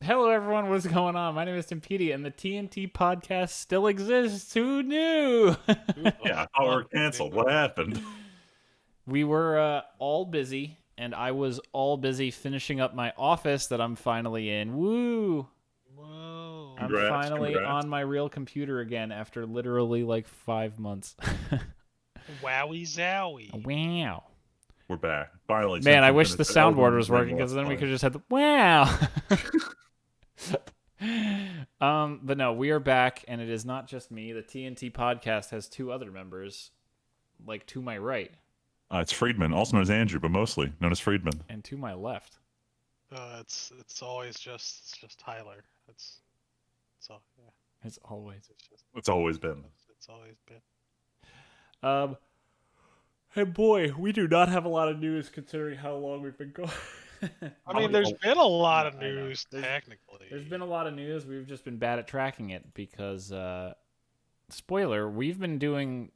Hello, everyone. What's going on? My name is Timpedia, and the TNT podcast still exists. Who knew? Yeah, I thought we were canceled. What happened? We were all busy, and I was all busy finishing up my office that I'm finally in. Woo! Whoa. I'm finally on my real computer again after literally like 5 months. Wowie zowie. Wow. We're back. Finally. Man, I wish the soundboard was working because then we could just have the wow. But no, we are back, and it is not just me. The TNT podcast has two other members, like to my right. It's Friedman, also known as Andrew, but mostly known as Friedman. And to my left. It's always just Tyler. It's all yeah. It's always. It's always been. It's always been. Hey boy, we do not have a lot of news considering how long we've been going. I mean, there's been a lot of news, technically. There's been a lot of news. We've just been bad at tracking it because, spoiler, we've been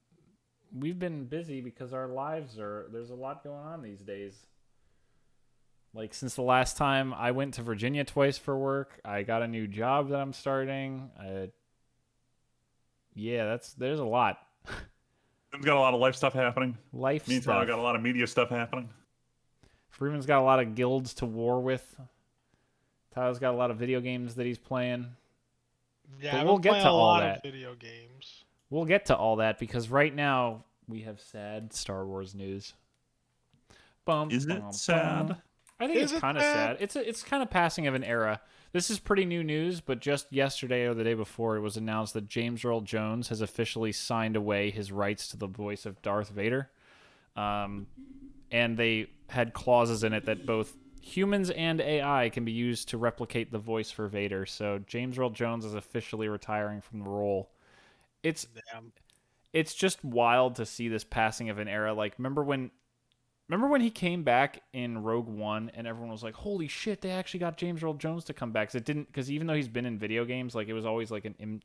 busy because our lives there's a lot going on these days. Like, since the last time I went to Virginia twice for work, I got a new job that I'm starting. There's a lot. Tim's got a lot of life stuff happening. Meanwhile, I got a lot of media stuff happening. Freeman's got a lot of guilds to war with. Tyler's got a lot of video games that he's playing. Yeah, but we'll get to all that. Video games. We'll get to all that because right now we have sad Star Wars news. Is it sad? I think it's kind of sad. It's kind of passing of an era. This is pretty new news, but just yesterday or the day before, it was announced that James Earl Jones has officially signed away his rights to the voice of Darth Vader. And they had clauses in it that both humans and AI can be used to replicate the voice for Vader. So James Earl Jones is officially retiring from the role. It's just wild to see this passing of an era. Like, remember when he came back in Rogue One and everyone was like, holy shit, they actually got James Earl Jones to come back. Because even though he's been in video games, like, it was always like an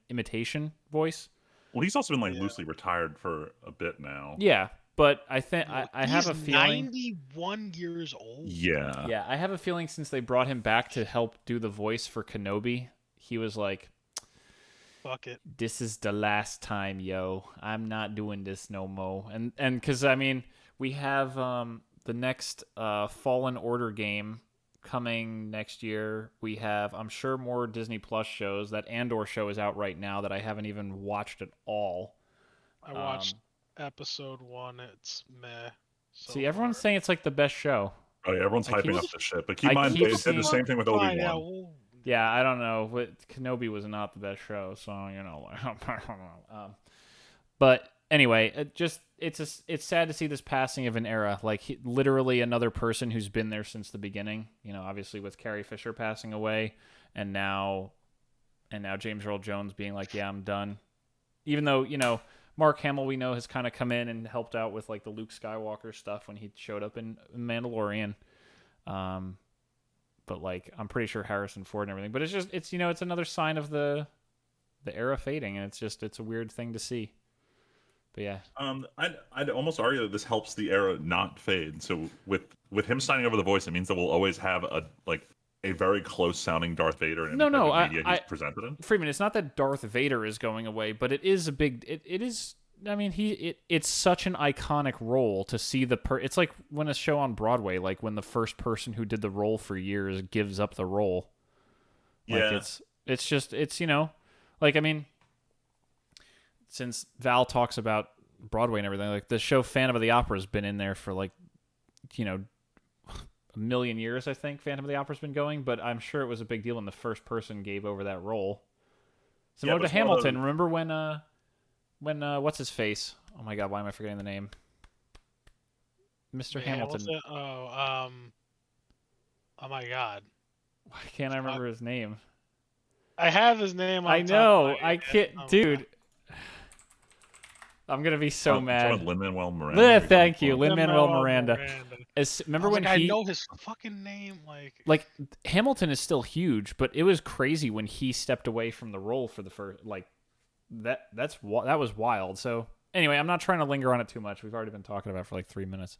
imitation voice. Well, he's also been loosely retired for a bit now. Yeah. But I think I have a feeling 91 years old. Yeah. Yeah, I have a feeling since they brought him back to help do the voice for Kenobi, he was like, fuck it. This is the last time, yo. I'm not doing this no more. And because, I mean, we have the next Fallen Order game coming next year. We have, I'm sure, more Disney Plus shows. That Andor show is out right now that I haven't even watched at all. I watched episode 1. It's meh. See, everyone's saying it's like the best show. Oh, yeah, everyone's hyping up this shit. But keep in mind, they did the same thing with Obi-Wan. Yeah, I don't know. Kenobi was not the best show, so, you know. But anyway, it's sad to see this passing of an era. Like, literally another person who's been there since the beginning. You know, obviously with Carrie Fisher passing away, and now James Earl Jones being like, yeah, I'm done. Even though, you know, Mark Hamill, we know, has kind of come in and helped out with like the Luke Skywalker stuff when he showed up in Mandalorian. But like, I'm pretty sure Harrison Ford and everything. But it's another sign of the era fading, and it's a weird thing to see. But yeah, I'd almost argue that this helps the era not fade. So with him signing over the voice, it means that we'll always have a very close sounding Darth Vader in any media he's presented in. Freeman, it's not that Darth Vader is going away, but it is a big. It is. I mean, it's such an iconic role to see it's like when a show on Broadway, like when the first person who did the role for years gives up the role. Yeah. Like it's you know, like, I mean, since Val talks about Broadway and everything, like the show Phantom of the Opera has been in there for like, you know, a million years, I think Phantom of the Opera's been going, but I'm sure it was a big deal when the first person gave over that role. Similar to Hamilton. Remember when what's his face? Oh my god, why am I forgetting the name? Mr. Hamilton. Oh my god. Why can't I remember his name? I have his name on I know. top I can't, dude. I'm gonna be so mad. Lin-Manuel Miranda. Thank you, Lin-Manuel Miranda. Remember when I know his fucking name, like Hamilton is still huge, but it was crazy when he stepped away from the role for the first, like, that was wild. So anyway, I'm not trying to linger on it too much. We've already been talking about it for like 3 minutes,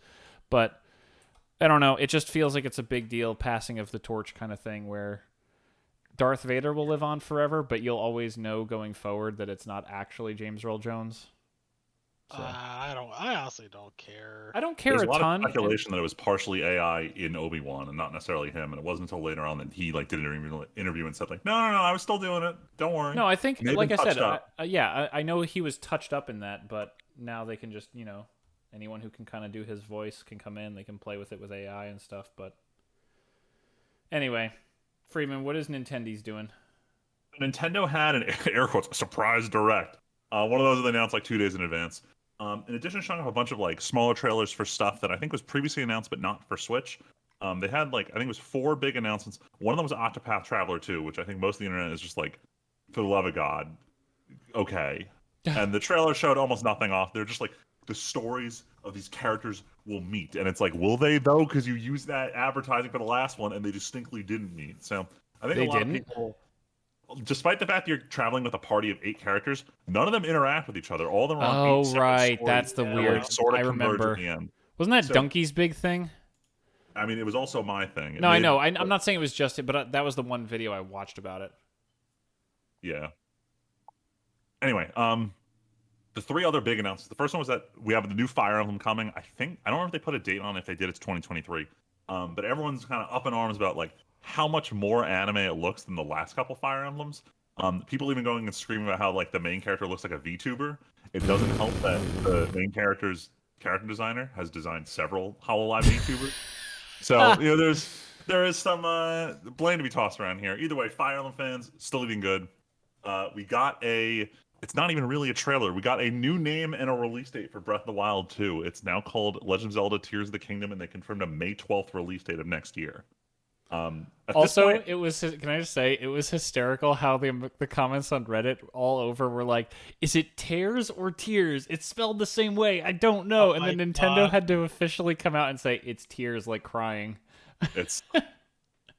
but I don't know. It just feels like it's a big deal, passing of the torch kind of thing, where Darth Vader will live on forever, but you'll always know going forward that it's not actually James Earl Jones. So. I honestly don't care. I don't care There's a ton. There's a lot of speculation that it was partially AI in Obi-Wan and not necessarily him, and it wasn't until later on that he did an interview and said no, I was still doing it. Don't worry. No, I think like I said, I know he was touched up in that, but now they can just anyone who can kind of do his voice can come in. They can play with it with AI and stuff. But anyway, Freeman, what is Nintendo's doing? Nintendo had an air quotes a surprise direct. One of those that they announced 2 days in advance. In addition to showing off a bunch of smaller trailers for stuff that I think was previously announced but not for Switch, they had I think it was 4 big announcements. One of them was Octopath Traveler 2, which I think most of the internet is just for the love of God, okay. And the trailer showed almost nothing off. They're just the stories of these characters will meet, and it's will they though? Because you used that advertising for the last one, and they distinctly didn't meet. So I think a lot of people. Despite the fact you're traveling with a party of 8 characters, none of them interact with each other. All of them are on 8 separate stories. That's the weird. Sort of I remember. At the end. Wasn't that Donkey's big thing? I mean, it was also my thing. No, I know. I'm not saying it was just it, but that was the one video I watched about it. Yeah. Anyway, the 3 other big announcements. The first one was that we have the new Fire Emblem coming. I don't know if they put a date on it. If they did, it's 2023. But everyone's kind of up in arms about how much more anime it looks than the last couple Fire Emblems. People even going and screaming about how the main character looks like a VTuber. It doesn't help that the main character's character designer has designed several HoloLive VTubers. So there is some blame to be tossed around here. Either way, Fire Emblem fans still looking good. We got it's not even really a trailer. We got a new name and a release date for Breath of the Wild 2. It's now called Legend of Zelda: Tears of the Kingdom, and they confirmed a May 12th release date of next year. Also, it was. Can I just say it was hysterical how the comments on Reddit all over were "Is it tears or tears? It's spelled the same way. I don't know." And then Nintendo had to officially come out and say it's tears, crying. It's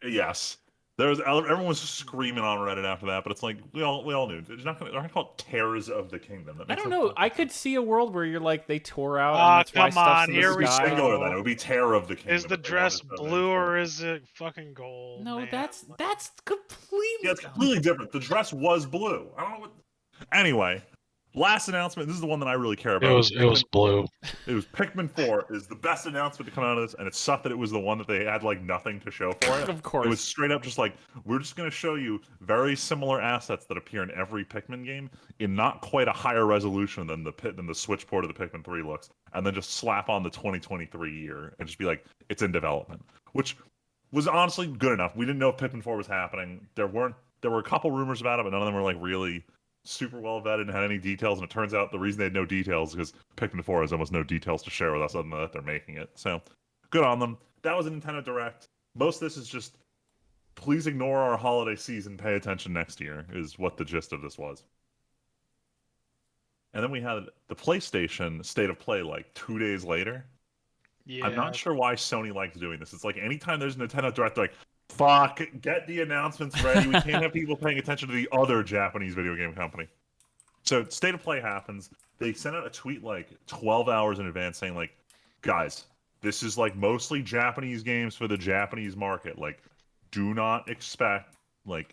yes. Everyone was screaming on Reddit after that, but it's we all knew they're not going to call it Tears of the Kingdom. I don't know. I could see a world where you're they tore out. And that's come why on, here we go. Singular then. It would be Terror of the Kingdom. Is the dress blue or is it fucking gold? No, man? that's completely. Yeah, it's completely different. The dress was blue. I don't know what. Anyway. Last announcement. This is the one that I really care about. It was blue. It was Pikmin 4 is the best announcement to come out of this, and it sucked that it was the one that they had nothing to show for it. Of course, it was straight up just we're just going to show you very similar assets that appear in every Pikmin game in not quite a higher resolution than the Switch port of the Pikmin 3 looks, and then just slap on the 2023 year and just be it's in development, which was honestly good enough. We didn't know if Pikmin 4 was happening. There were a couple rumors about it, but none of them were really super well vetted and had any details, and it turns out the reason they had no details is because Pikmin 4 has almost no details to share with us other than that they're making it. So good on them. That was a Nintendo Direct. Most of this is just please ignore our holiday season, pay attention next year is what the gist of this was. And then we had the PlayStation State of Play 2 days later. Yeah. I'm not sure why Sony likes doing this. It's anytime there's a Nintendo Direct, they're fuck, get the announcements ready. We can't have people paying attention to the other Japanese video game company. So State of Play happens. They sent out a tweet 12 hours in advance saying guys, this is mostly Japanese games for the Japanese market. Do not expect the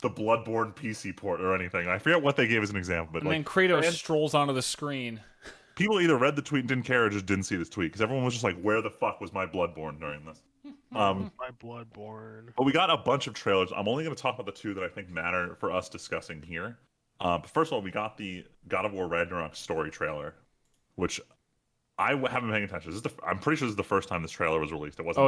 Bloodborne PC port or anything. I forget what they gave as an example, but and then Kratos strolls onto the screen. People either read the tweet and didn't care or just didn't see this tweet because everyone was just where the fuck was my Bloodborne during this? My Bloodborne. But we got a bunch of trailers. I'm only going to talk about the 2 that I think matter for us discussing here. But first of all, we got the God of War Ragnarok story trailer, which I haven't been paying attention. I'm pretty sure this is the first time this trailer was released. It wasn't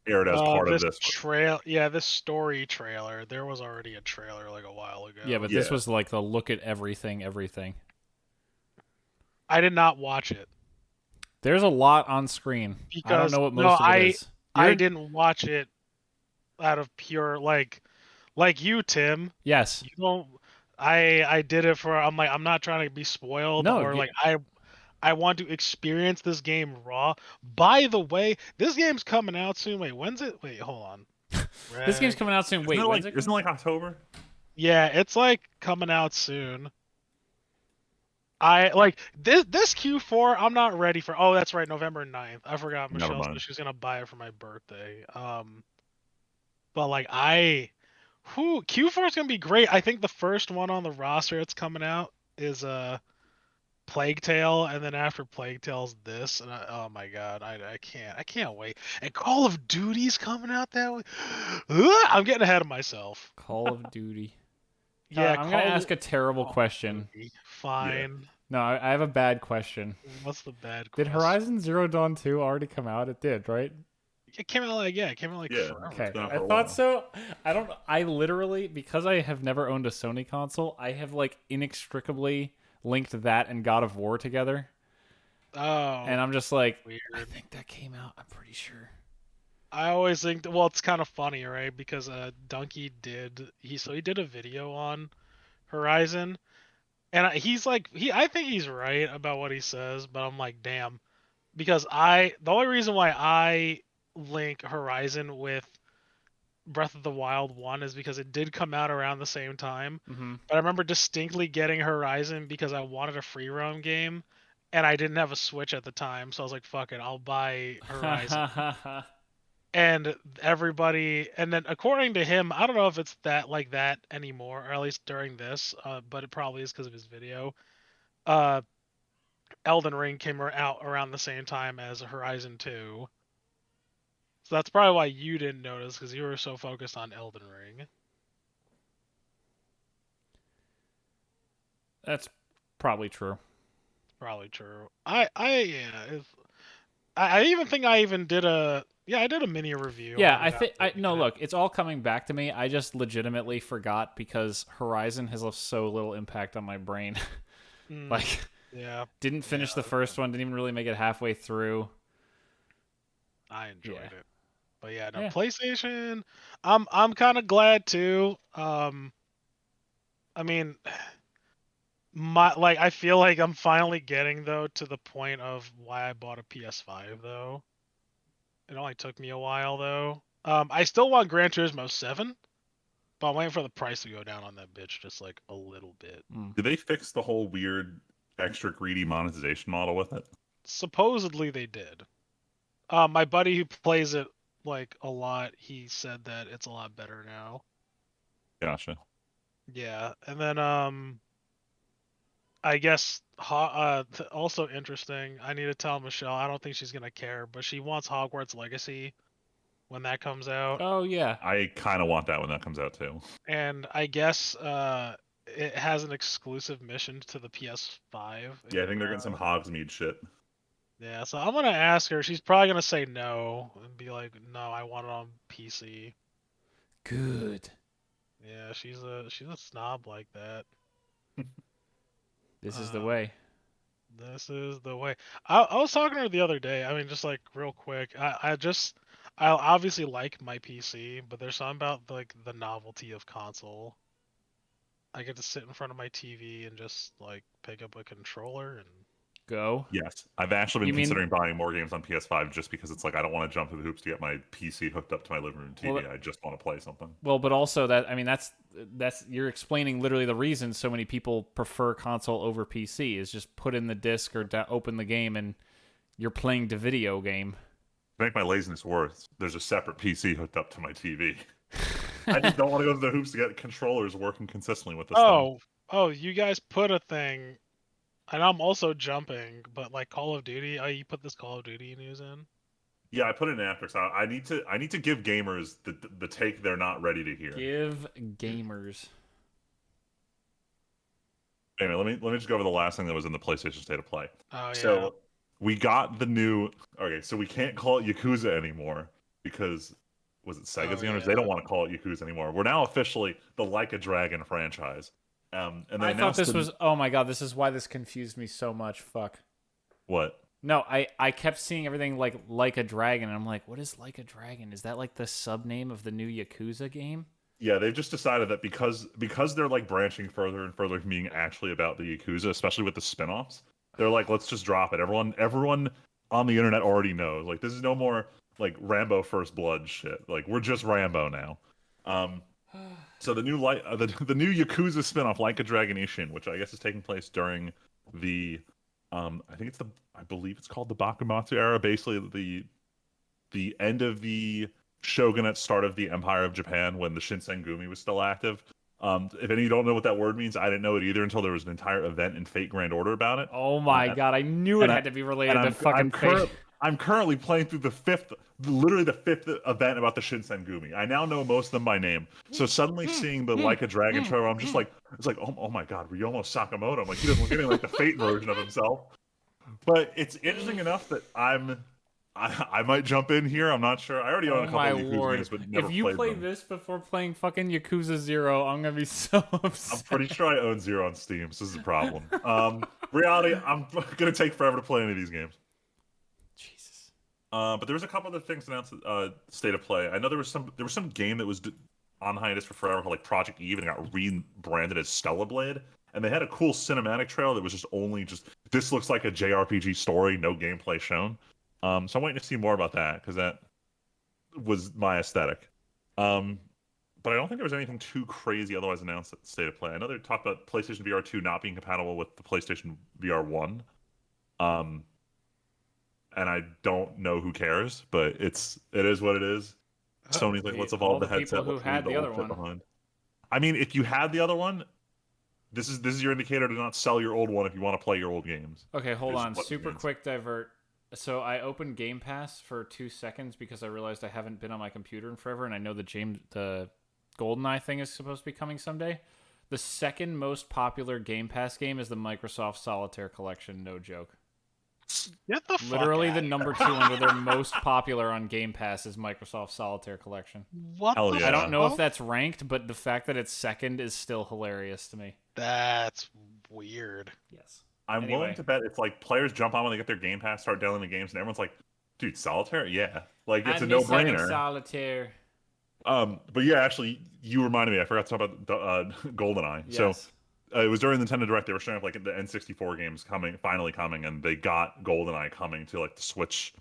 aired as part of this. This story trailer. There was already a trailer a while ago. Yeah, but this was the look at everything. I did not watch it. There's a lot on screen. Because, I don't know what most of it is. I didn't watch it out of pure like you, Tim. Yes. You don't. I did it for. I'm not trying to be spoiled. No, or I want to experience this game raw. By the way, this game's coming out soon. Wait, when's it? Wait, hold on. This game's coming out soon. Wait, when's it? Isn't it October? Yeah, it's coming out soon. This Q4, I'm not ready for. Oh, that's right, November 9th. I forgot Michelle said she's gonna buy it for my birthday. But like Q4 is gonna be great. I think the first one on the roster that's coming out is Plague Tale, and then after Plague Tale's this, and oh my god, I can't wait. And Call of Duty's coming out that way. I'm getting ahead of myself. Call of Duty. Yeah, I'm gonna Call ask a terrible of question. Duty. Yeah. Fine. No, I have a bad question. What's the bad Did question? Horizon Zero Dawn 2 already come out? It did, right? It came out like Yeah. forever Okay, been out I for a thought while. so. I literally, because I have never owned a Sony console, I have like inextricably linked that and God of War together. Oh, And I'm just like, I weird. think that came out. I'm pretty sure. I always think well, it's kind of funny, right? Because Donkey he did a video on Horizon, and he's like I think he's right about what he says, but I'm like, damn, because the only reason why I link Horizon with Breath of the Wild 1 is because it did come out around the same time. Mm-hmm. But I remember distinctly getting Horizon because I wanted a free roam game and I didn't have a Switch at the time, so I was like, fuck it, I'll buy Horizon. And everybody, and then according to him, I don't know if it's that like that anymore, or at least during this, but it probably is because of his video. Uh, Elden Ring came out around the same time as Horizon 2. So that's probably why you didn't notice because you were so focused on Elden Ring. That's probably true. Probably true. Yeah. I even think I even did I did a mini review Yeah, on I it think after no. we had Look, it's all coming back to me. I just legitimately forgot because Horizon has left so little impact on my brain. it. Like, Yeah, didn't finish the first one. Didn't even really make it halfway through. I enjoyed Yeah. it. But yeah, no Yeah. PlayStation. I'm kind of glad too. I mean, I feel like I'm finally getting though to the point of why I bought a PS5 though. It only took me a while though. I still want Gran Turismo 7, but I'm waiting for the price to go down on that bitch just like a little bit. Mm. Did they fix the whole weird extra greedy monetization model with it? Supposedly they did. My buddy who plays it like a lot, he said that it's a lot better now. Gotcha. Yeah, and then I guess also interesting. I need to tell Michelle. I don't think she's gonna care, but she wants Hogwarts Legacy when that comes out, Oh yeah. I kind of want that when that comes out too. and I guess it has an exclusive mission to the PS5. Yeah, I think they're getting some Hogsmeade shit. Yeah, so I'm gonna ask her. She's probably gonna say no and be like, "No, I want it on PC." Good. Yeah, she's a snob like that. This is the Uh, way. this is the way. I was talking to her the other day. I mean, just like real quick. I obviously like my PC, but there's something about like the novelty of console. I get to sit in front of my TV and just like pick up a controller and Go. Yes, I've actually You been mean considering buying more games on PS5 just because it's like I don't want to jump through the hoops to get my PC hooked up to my living room TV. well? I just want to play something. Well, but also that I mean that's you're explaining literally the reason so many people prefer console over PC is just put in the disc or open the game and you're playing the video game. To make my laziness worse, there's a separate PC hooked up to my TV. I just don't want to go through the hoops to get controllers working consistently with this thing. oh, you guys put a thing, and I'm also jumping, but like Call of Duty. Oh, you put this Call of Duty news in? Yeah, I put it in after. So I need to give gamers the take they're not ready to hear. Give gamers. Anyway, let me just go over the last thing that was in the PlayStation State of Play. Oh yeah. So we got the new. Okay, so we can't call it Yakuza anymore because was it Sega's the owners? They don't want to call it Yakuza anymore. We're now officially the Like a Dragon franchise. And they I thought announced this was oh my god, this is why this confused me so much. Fuck. what? No, I kept seeing everything like a dragon and I'm like, what is like a dragon? Is that like the sub name of the new Yakuza game? Yeah, they've just decided that because they're like branching further and further from being actually about the Yakuza, especially with the spin-offs, they're like, let's just drop it. Everyone on the internet already knows. Like this is no more like Rambo First Blood shit. Like we're just Rambo now. So the new the new Yakuza spin-off, Like a Dragon Ishin, which I guess is taking place during the I believe it's called the Bakumatsu era, basically the end of the shogunate start of the Empire of Japan when the Shinsengumi was still active. If any of you don't know what that word means, I didn't know it either until there was an entire event in Fate Grand Order about it. Oh my god, I knew it had to be related to fucking Fate. I'm currently playing through literally the fifth event about the Shinsengumi. I now know most of them by name. So suddenly seeing the Like a Dragon trailer, I'm just like, it's like, oh my god, Ryomo Sakamoto. I'm like, he doesn't look anything like the Fate version of himself. But it's interesting enough that I might jump in here. I'm not sure. I already own a couple of Yakuza games, but never if you play them. this before playing fucking Yakuza 0, I'm gonna be so upset. I'm pretty sure I own 0 on Steam, so this is a problem. Reality, I'm gonna take forever to play any of these games. Jesus. But there was a couple other things announced State of Play. I know there was some game that was on hiatus for forever called like Project Eve and got rebranded as Stellar Blade. And they had a cool cinematic trailer that was just this looks like a JRPG story, no gameplay shown. So I'm waiting to see more about that because that was my aesthetic. But I don't think there was anything too crazy otherwise announced at State of Play. I know they talked about PlayStation VR 2 not being compatible with the PlayStation VR 1. And I don't know who cares, but it is what it is. Sony's like, let's evolve the headset. Who had the other one? Behind. I mean, if you had the other one, this is your indicator to not sell your old one if you want to play your old games. Okay, hold on. Super quick divert. So I opened Game Pass for 2 seconds because I realized I haven't been on my computer in forever, and I know the GoldenEye thing is supposed to be coming someday. The second most popular Game Pass game is the Microsoft Solitaire Collection. No joke. Get the fuck Literally out. the number 2 under their most popular on Game Pass is Microsoft Solitaire Collection. What Hell the yeah. I don't know if that's ranked, but the fact that it's second is still hilarious to me. That's weird. Yes. I'm willing to bet it's like players jump on when they get their Game Pass, start downloading the games, and everyone's like, dude, Solitaire? Yeah. Like, it's a no-brainer. Solitaire. But yeah, actually, you reminded me. I forgot to talk about GoldenEye. Yes. So it was during the Nintendo Direct. They were showing up like the N64 games finally coming, and they got GoldenEye coming to like the Switch,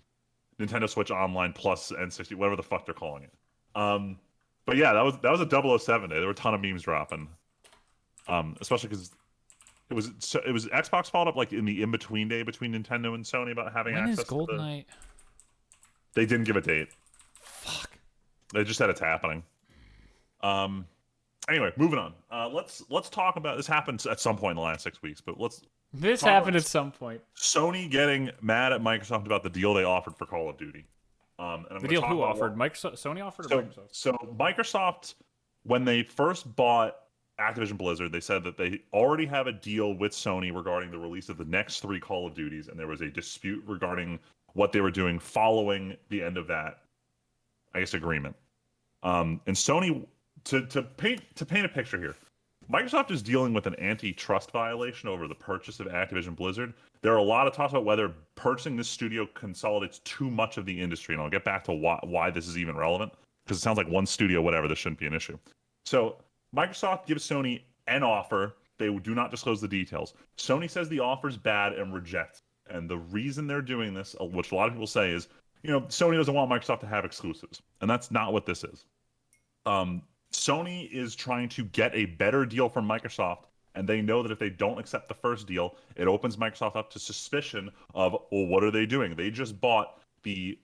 Nintendo Switch Online plus N60, whatever the fuck they're calling it. But yeah, that was a 007 day. There were a ton of memes dropping, especially because it was Xbox followed up like in the in-between day between Nintendo and Sony about having When access is GoldenEye? They didn't give a date. Fuck. They just said it's happening. Anyway, moving on. Let's talk about this. Happened at some point in the last 6 weeks, but This happened at some point. Sony getting mad at Microsoft about the deal they offered for Call of Duty. The deal who offered? Sony offered or Microsoft? So Microsoft, when they first bought Activision Blizzard, they said that they already have a deal with Sony regarding the release of the next 3 Call of Duties, and there was a dispute regarding what they were doing following the end of that, I guess, agreement. And Sony, to paint a picture here, Microsoft is dealing with an antitrust violation over the purchase of Activision Blizzard. There are a lot of talks about whether purchasing this studio consolidates too much of the industry, and I'll get back to why this is even relevant, because it sounds like one studio, whatever, this shouldn't be an issue. So Microsoft gives Sony an offer. They do not disclose the details. Sony says the offer's bad and rejects. And the reason they're doing this, which a lot of people say, is, Sony doesn't want Microsoft to have exclusives. And that's not what this is. Sony is trying to get a better deal from Microsoft, and they know that if they don't accept the first deal, it opens Microsoft up to suspicion of, well, what are they doing? They just bought the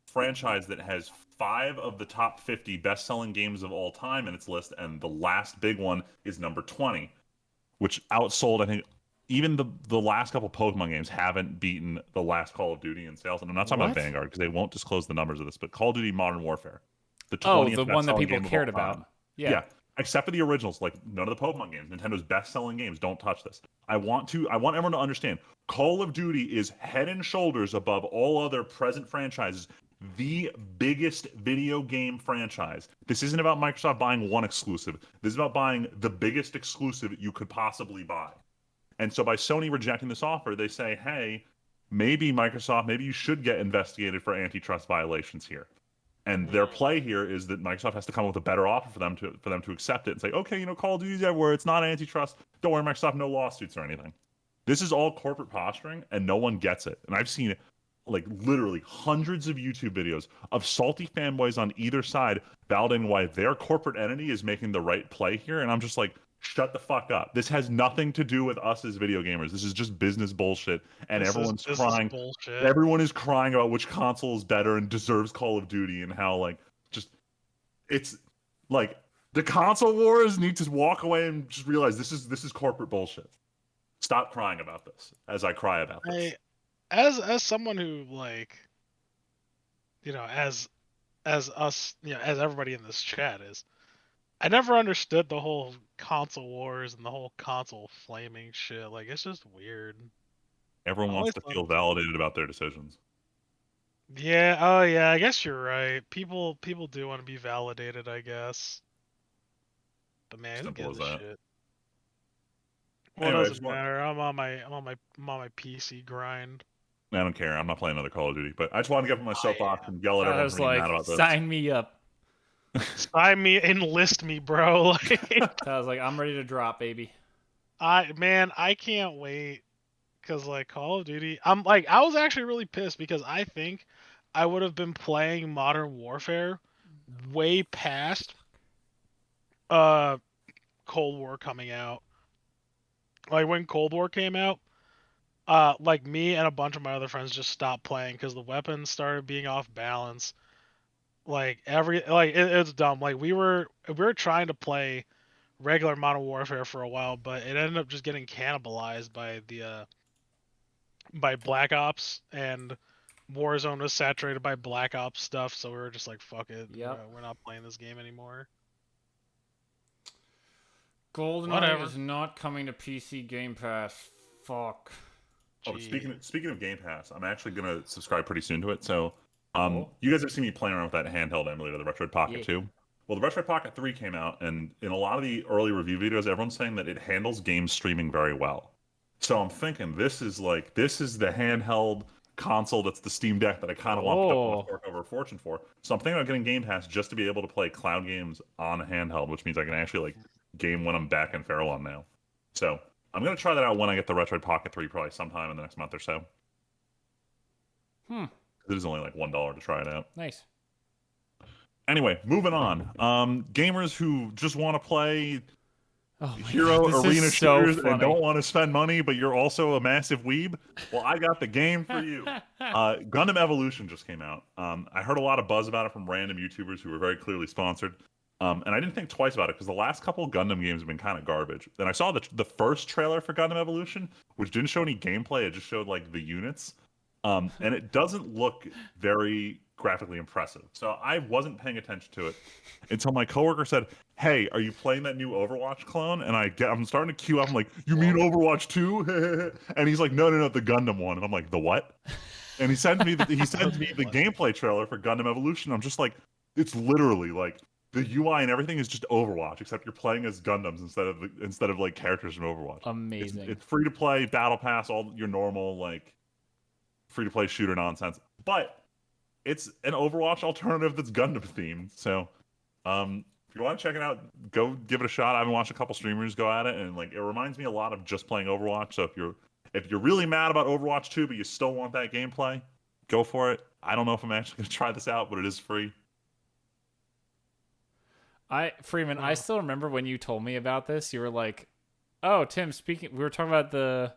franchise that has 5 of the top 50 best-selling games of all time in its list, and the last big one is number 20, which outsold, I think, even the last couple Pokemon games haven't beaten the last Call of Duty in sales. And I'm not talking about Vanguard because they won't disclose the numbers of this, but Call of Duty Modern Warfare. The 20th the one that people cared about. about. Yeah. Except for the originals, like none of the Pokemon games. Nintendo's best-selling games. Don't touch this. I want everyone to understand. Call of Duty is head and shoulders above all other present franchises the biggest video game franchise. This isn't about Microsoft buying one exclusive. This is about buying the biggest exclusive you could possibly buy. And so by Sony rejecting this offer, they say, hey, maybe Microsoft, maybe you should get investigated for antitrust violations here. And their play here is that Microsoft has to come up with a better offer for them to accept it and say, okay, Call of Duty's everywhere. It's not antitrust. Don't worry, Microsoft, no lawsuits or anything. This is all corporate posturing, and no one gets it. And I've seen like literally hundreds of YouTube videos of salty fanboys on either side validating why their corporate entity is making the right play here. And I'm just like, shut the fuck up. This has nothing to do with us as video gamers. This is just business bullshit, and everyone's crying. Everyone is crying about which console is better and deserves Call of Duty, and how like just it's like the console wars need to walk away and just realize this is corporate bullshit. Stop crying about this as I cry about this. As someone who like, as us, as everybody in this chat is, I never understood the whole console wars and the whole console flaming shit. Like, it's just weird. Everyone I wants always to thought feel it was validated about their decisions. Yeah, oh yeah, I guess you're right. People do want to be validated, I guess. But man, who Simple gives as a that. shit? Well, it Anyway, I just doesn't want. matter. I'm on my PC grind. I don't care. I'm not playing another Call of Duty, but I just want to get on my soapbox and yell at I everyone was for being mad like, about this. sign me up. Sign me, enlist me, bro. Like, I was like, I'm ready to drop, baby. I can't wait. Cause like Call of Duty, I was actually really pissed because I think I would have been playing Modern Warfare way past uh Cold War coming out. Like when Cold War came out, like me and a bunch of my other friends just stopped playing because the weapons started being off balance. It's dumb. Like we were trying to play regular Modern Warfare for a while, but it ended up just getting cannibalized by the by Black Ops, and Warzone was saturated by Black Ops stuff, so we were just like, fuck it, Yep. we're not playing this game anymore. GoldenEye Whatever. is not coming to PC Game Pass. Fuck. Oh, Gee. speaking of Game Pass, I'm actually gonna subscribe pretty soon to it. So, Cool. you guys have seen me playing around with that handheld emulator, the Retroid Pocket Yeah. 2. Well, the Retroid Pocket 3 came out, and in a lot of the early review videos, everyone's saying that it handles game streaming very well. So I'm thinking this is the handheld console that's the Steam Deck that I kind of want, but don't want Oh. to fork over a fortune for. So I'm thinking about getting Game Pass just to be able to play cloud games on a handheld, which means I can actually like game when I'm back in Fairlawn now. So I'm gonna try that out when I get the Retroid Pocket 3, probably sometime in the next month or so. It is only like $1 to try it out. Nice. Anyway, moving on. Gamers who just want to play Oh my hero God, this arena is so shooters and funny. don't want to spend money, but you're also a massive weeb. Well, I got the game for you. Gundam Evolution just came out. I heard a lot of buzz about it from random YouTubers who were very clearly sponsored. And I didn't think twice about it because the last couple of Gundam games have been kind of garbage. Then I saw the first trailer for Gundam Evolution, which didn't show any gameplay. It just showed like the units. And it doesn't look very graphically impressive. So I wasn't paying attention to it until my coworker said, "Hey, are you playing that new Overwatch clone?" And I'm starting to queue up. I'm like, "You mean Overwatch 2?" And he's like, "No, the Gundam one." And I'm like, "The what?" And he sends me the gameplay trailer for Gundam Evolution. I'm just like, it's literally like the UI and everything is just Overwatch, except you're playing as Gundams instead of like characters from Overwatch. Amazing. It's free to play, battle pass, all your normal like free to play shooter nonsense, but it's an Overwatch alternative that's Gundam themed. So, if you want to check it out, go give it a shot. I've been watching a couple streamers go at it, and like it reminds me a lot of just playing Overwatch. So if you're really mad about Overwatch 2, but you still want that gameplay, go for it. I don't know if I'm actually gonna try this out, but it is free. Freeman, I still remember when you told me about this. You were like, "Oh, Tim, we were talking about the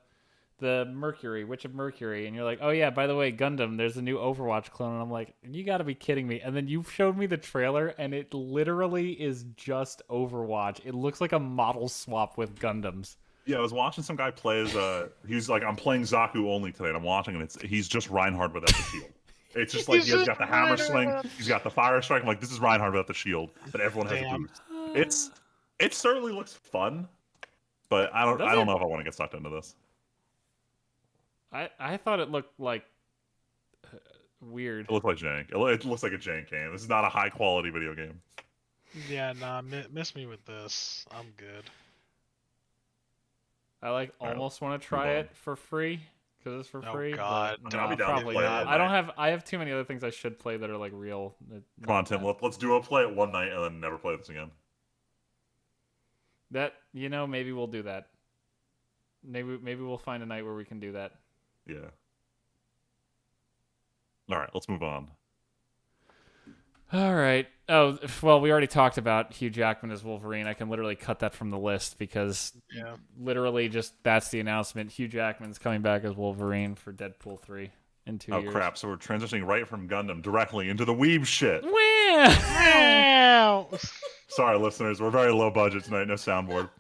Mercury, Witch of Mercury," and you're like, "Oh yeah, by the way, Gundam, there's a new Overwatch clone." And I'm like, "You got to be kidding me!" And then you showed me the trailer, and it literally is just Overwatch. It looks like a model swap with Gundams. Yeah, I was watching some guy play as he's like, "I'm playing Zaku only today," and I'm watching, and he's just Reinhardt without the shield. It's just like he's got the hammer swing, he's got the fire strike. I'm like, this is Reinhardt without the shield, but everyone has a Damn. boost. It certainly looks fun, but I don't know if I want to get sucked into this. I thought it looked like weird. It looks like jank. It looks like a jank game. This is not a high quality video game. Yeah, nah, miss me with this. I'm good. I like almost want to try it for free because it's for free. God, but I'll be down to probably play it not. one night. I have too many other things I should play that are like real. Come on, Tim. Let's do a play it one night and then never play this again. That maybe we'll do that. Maybe we'll find a night where we can do that. Yeah. All right, let's move on. All right. Oh, well, we already talked about Hugh Jackman as Wolverine. I can literally cut that from the list because literally just that's the announcement. Hugh Jackman's coming back as Wolverine for Deadpool 3. in 2 Oh years. crap! So we're transitioning right from Gundam directly into the Weeb shit. Wow. Sorry, listeners, we're very low budget tonight. No soundboard.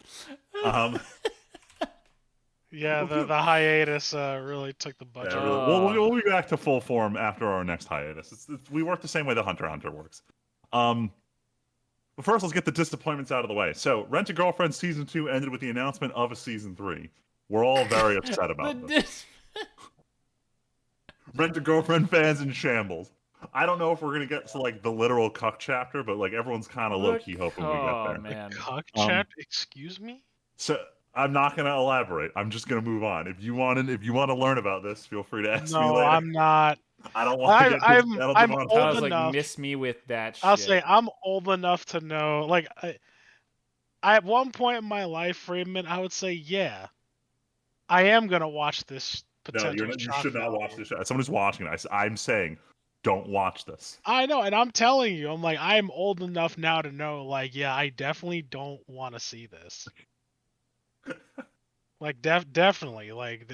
Yeah, the hiatus really took the budget. Yeah, really. We'll be back to full form after our next hiatus. We work the same way that Hunter x Hunter works. But first, let's get the disappointments out of the way. So, Rent a Girlfriend Season 2 ended with the announcement of a Season 3. We're all very upset about this. Rent a Girlfriend fans in shambles. I don't know if we're going to get to, like, the literal cuck chapter, but, like, everyone's kind of low-key hoping we get there. Man. Cuck chat? Excuse me? So, I'm not going to elaborate. I'm just going to move on. If you want to learn about this, feel free to ask me later. No, I'm not. I don't want to get I'm demonetized. old I was like, enough. miss me with that shit. I'll say I'm old enough to know. Like, I at one point in my life, Freeman, I would say, yeah, I am gonna watch this No, potential. you should not watch this show. As someone who's watching it, I'm saying, don't watch this. I know, and I'm telling you, I'm like, I'm old enough now to know, like, yeah, I definitely don't want to see this. Like, definitely, like,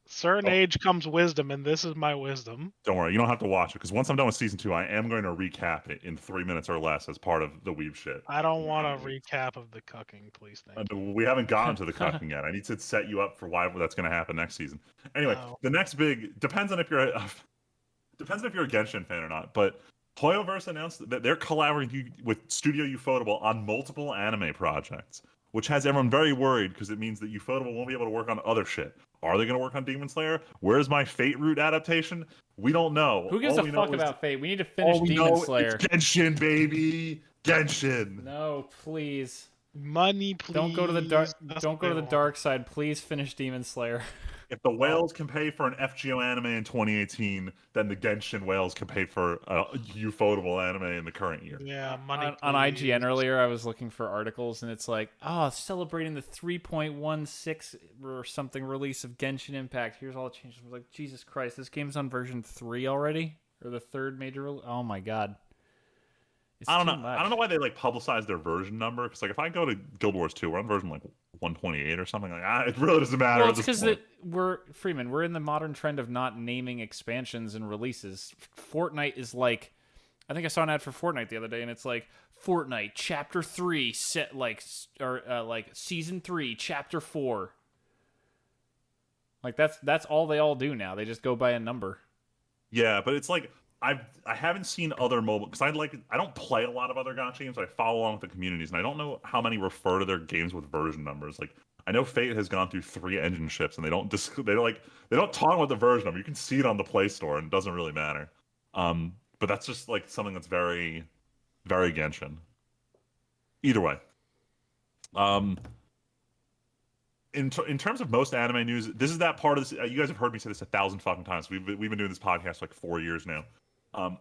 certain age comes wisdom, and this is my wisdom. Don't worry, you don't have to watch it, because once I'm done with Season 2, I am going to recap it in 3 minutes or less as part of the Weeb shit. I don't want a recap of the cucking, please, thank you. We haven't gotten to the cucking yet. I need to set you up for why that's going to happen next season. Anyway, the next big depends on if you're a Genshin fan or not, but Hoyoverse announced that they're collaborating with Studio Ufotable on multiple anime projects, which has everyone very worried because it means that Ufotable won't be able to work on other shit. Are they going to work on Demon Slayer? Where's my Fate Root adaptation? We don't know. Who gives a fuck about Fate? We need to finish Demon Slayer. It's Genshin, baby. Genshin. No, please. Money, please. Don't go to the dark. Don't go to the dark side. Please finish Demon Slayer. If the whales can pay for an FGO anime in 2018, then the Genshin whales can pay for a Ufotable anime in the current year. Yeah, money. On IGN earlier, I was looking for articles, and it's like, oh, celebrating the 3.16 or something release of Genshin Impact. Here's all the changes. I was like, Jesus Christ, this game's on version 3 already, or the third major release. Oh my God. I don't know. I don't know why they like publicize their version number, because like if I go to Guild Wars 2, we're on version like 128 or something. Like it really doesn't matter. Well, it's because we're in the modern trend of not naming expansions and releases. Fortnite is like, I think I saw an ad for Fortnite the other day, and it's like Fortnite Chapter 3 set like Season 3 Chapter 4. Like that's all they all do now. They just go by a number. Yeah, but it's like I haven't seen other mobile, because I don't play a lot of other gacha games. I follow along with the communities, and I don't know how many refer to their games with version numbers. Like I know Fate has gone through 3 engine ships, and they don't talk about the version number. You can see it on the Play Store, and it doesn't really matter. But that's just like something that's very, very Genshin. Either way, in terms of most anime news, this is that part of this. You guys have heard me say this 1,000 fucking times. We've been doing this podcast for like 4 years now.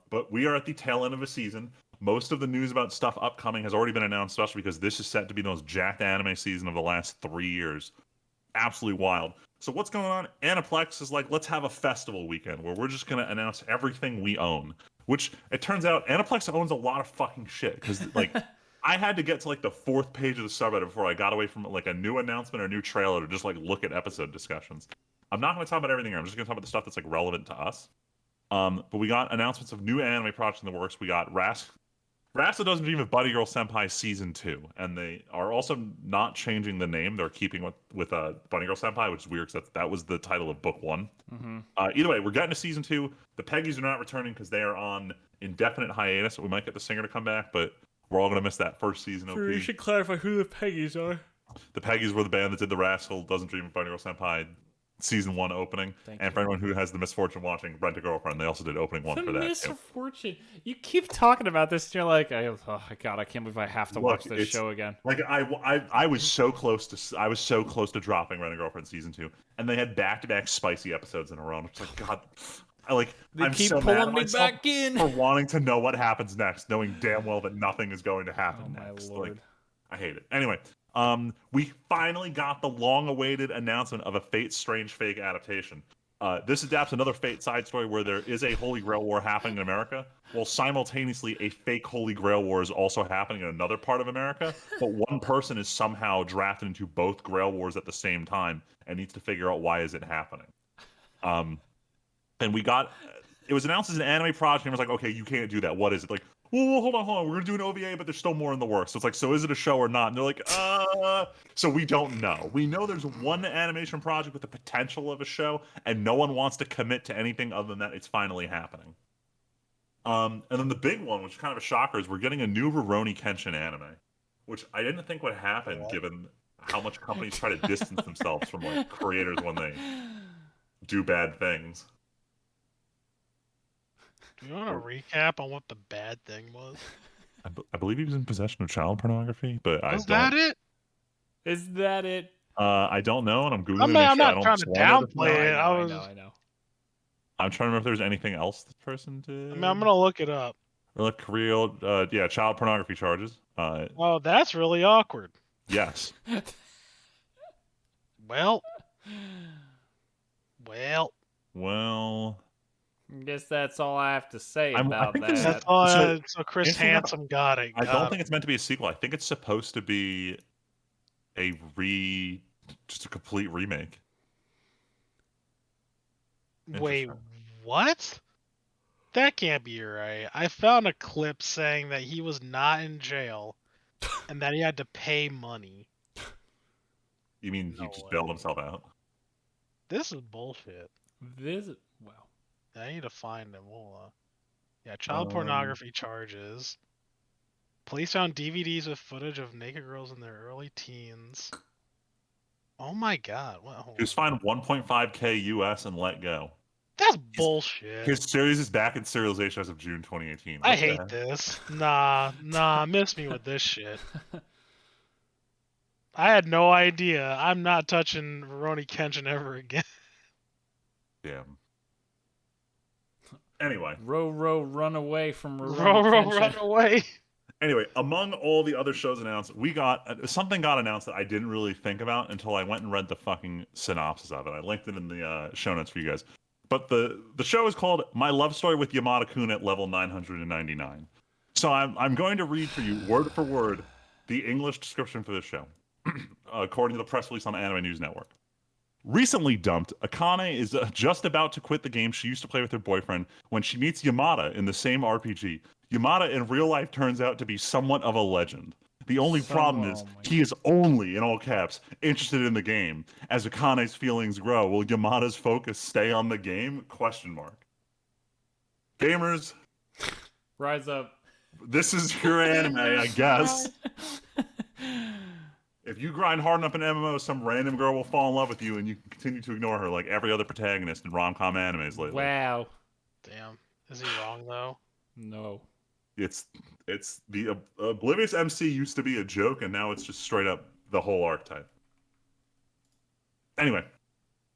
But we are at the tail end of a season. Most of the news about stuff upcoming has already been announced, especially because this is set to be the most jacked anime season of the last 3 years. Absolutely wild. So what's going on? Aniplex is like, let's have a festival weekend where we're just going to announce everything we own. Which, it turns out, Aniplex owns a lot of fucking shit. Because, like, I had to get to, like, the 4th page of the subreddit before I got away from, like, a new announcement or a new trailer to just, like, look at episode discussions. I'm not going to talk about everything here. I'm just going to talk about the stuff that's, like, relevant to us. But we got announcements of new anime projects in the works. We got Rhapsody Doesn't Dream of Buddy Girl Senpai Season 2. And they are also not changing the name. They're keeping with Bunny Girl Senpai, which is weird because that was the title of Book 1. Mm-hmm. Either way, we're getting to Season 2. The Peggies are not returning because they are on indefinite hiatus. So we might get the singer to come back, but we're all going to miss that first season OP. You should clarify who the Peggies are. The Peggies were the band that did the Rascal Doesn't Dream of Bunny Girl Senpai Season 1 opening. And for anyone who has the misfortune of watching Rent a Girlfriend, they also did opening 1 for that. Misfortune. You keep talking about this, and you're like, oh God, I can't believe I have to watch this show again. Like I was so close to dropping Rent a Girlfriend Season 2, and they had back-to-back spicy episodes in a row. And it's like, God, I'm keep so pulling mad me back in for wanting to know what happens next, knowing damn well that nothing is going to happen next. My Lord. Like, I hate it. Anyway, we finally got the long-awaited announcement of a Fate Strange Fake adaptation. This adapts another Fate side story where there is a Holy Grail War happening in America, while simultaneously a fake Holy Grail War is also happening in another part of America, but one person is somehow drafted into both Grail Wars at the same time and needs to figure out why is it happening. and we got it was announced as an anime project, and it was like, okay, you can't do that. What is it? Like, well, hold on, we're gonna do an OVA, but there's still more in the works. So it's like, so is it a show or not? And they're like, so we don't know. We know there's one animation project with the potential of a show, and no one wants to commit to anything other than that it's finally happening. And then the big one, which is kind of a shocker, is we're getting a new Rurouni Kenshin anime, which I didn't think would happen given how much companies try to distance themselves from like creators when they do bad things. Do you want a recap on what the bad thing was? I believe he was in possession of child pornography, but Was that it? Is that it? I don't know, and I'm googling. I'm not I trying to downplay it. I know. I'm trying to remember if there's anything else this person did. I mean, I'm gonna look it up. Korea, yeah, child pornography charges. Oh, that's really awkward. Yes. Well. I guess that's all I have to say about that. That's all, so Chris Handsome got it. I don't think it's meant to be a sequel. I think it's supposed to be just a complete remake. Wait, what? That can't be right. I found a clip saying that he was not in jail and that he had to pay money. You mean he just bailed himself out? This is bullshit. Wow. I need to find him. Hold on. Yeah, child pornography charges. Police found DVDs with footage of naked girls in their early teens. Oh my god. He was fined 1.5K US and let go. That's bullshit. His series is back in serialization as of June 2018. I hate this. Nah, miss me with this shit. I had no idea. I'm not touching Rurouni Kenshin ever again. Damn. Anyway. Row, run away from Rurouni Kenshin. Run away. Anyway, among all the other shows announced, something got announced that I didn't really think about until I went and read the fucking synopsis of it. I linked it in the show notes for you guys. But the show is called My Love Story with Yamada-kun at level 999. So I'm going to read for you, word for word, the English description for this show, according to the press release on Anime News Network. Recently dumped, Akane is just about to quit the game she used to play with her boyfriend when she meets Yamada in the same RPG. Yamada in real life turns out to be somewhat of a legend. The only problem is he is only, in all caps, interested in the game. As Akane's feelings grow, will Yamada's focus stay on the game? ? Gamers, rise up. This is your anime, I guess. If you grind hard enough in MMO, some random girl will fall in love with you, and you can continue to ignore her like every other protagonist in rom-com animes lately. Wow. Damn. Is he wrong though? No. It's the Oblivious MC used to be a joke, and now it's just straight up the whole archetype. Anyway,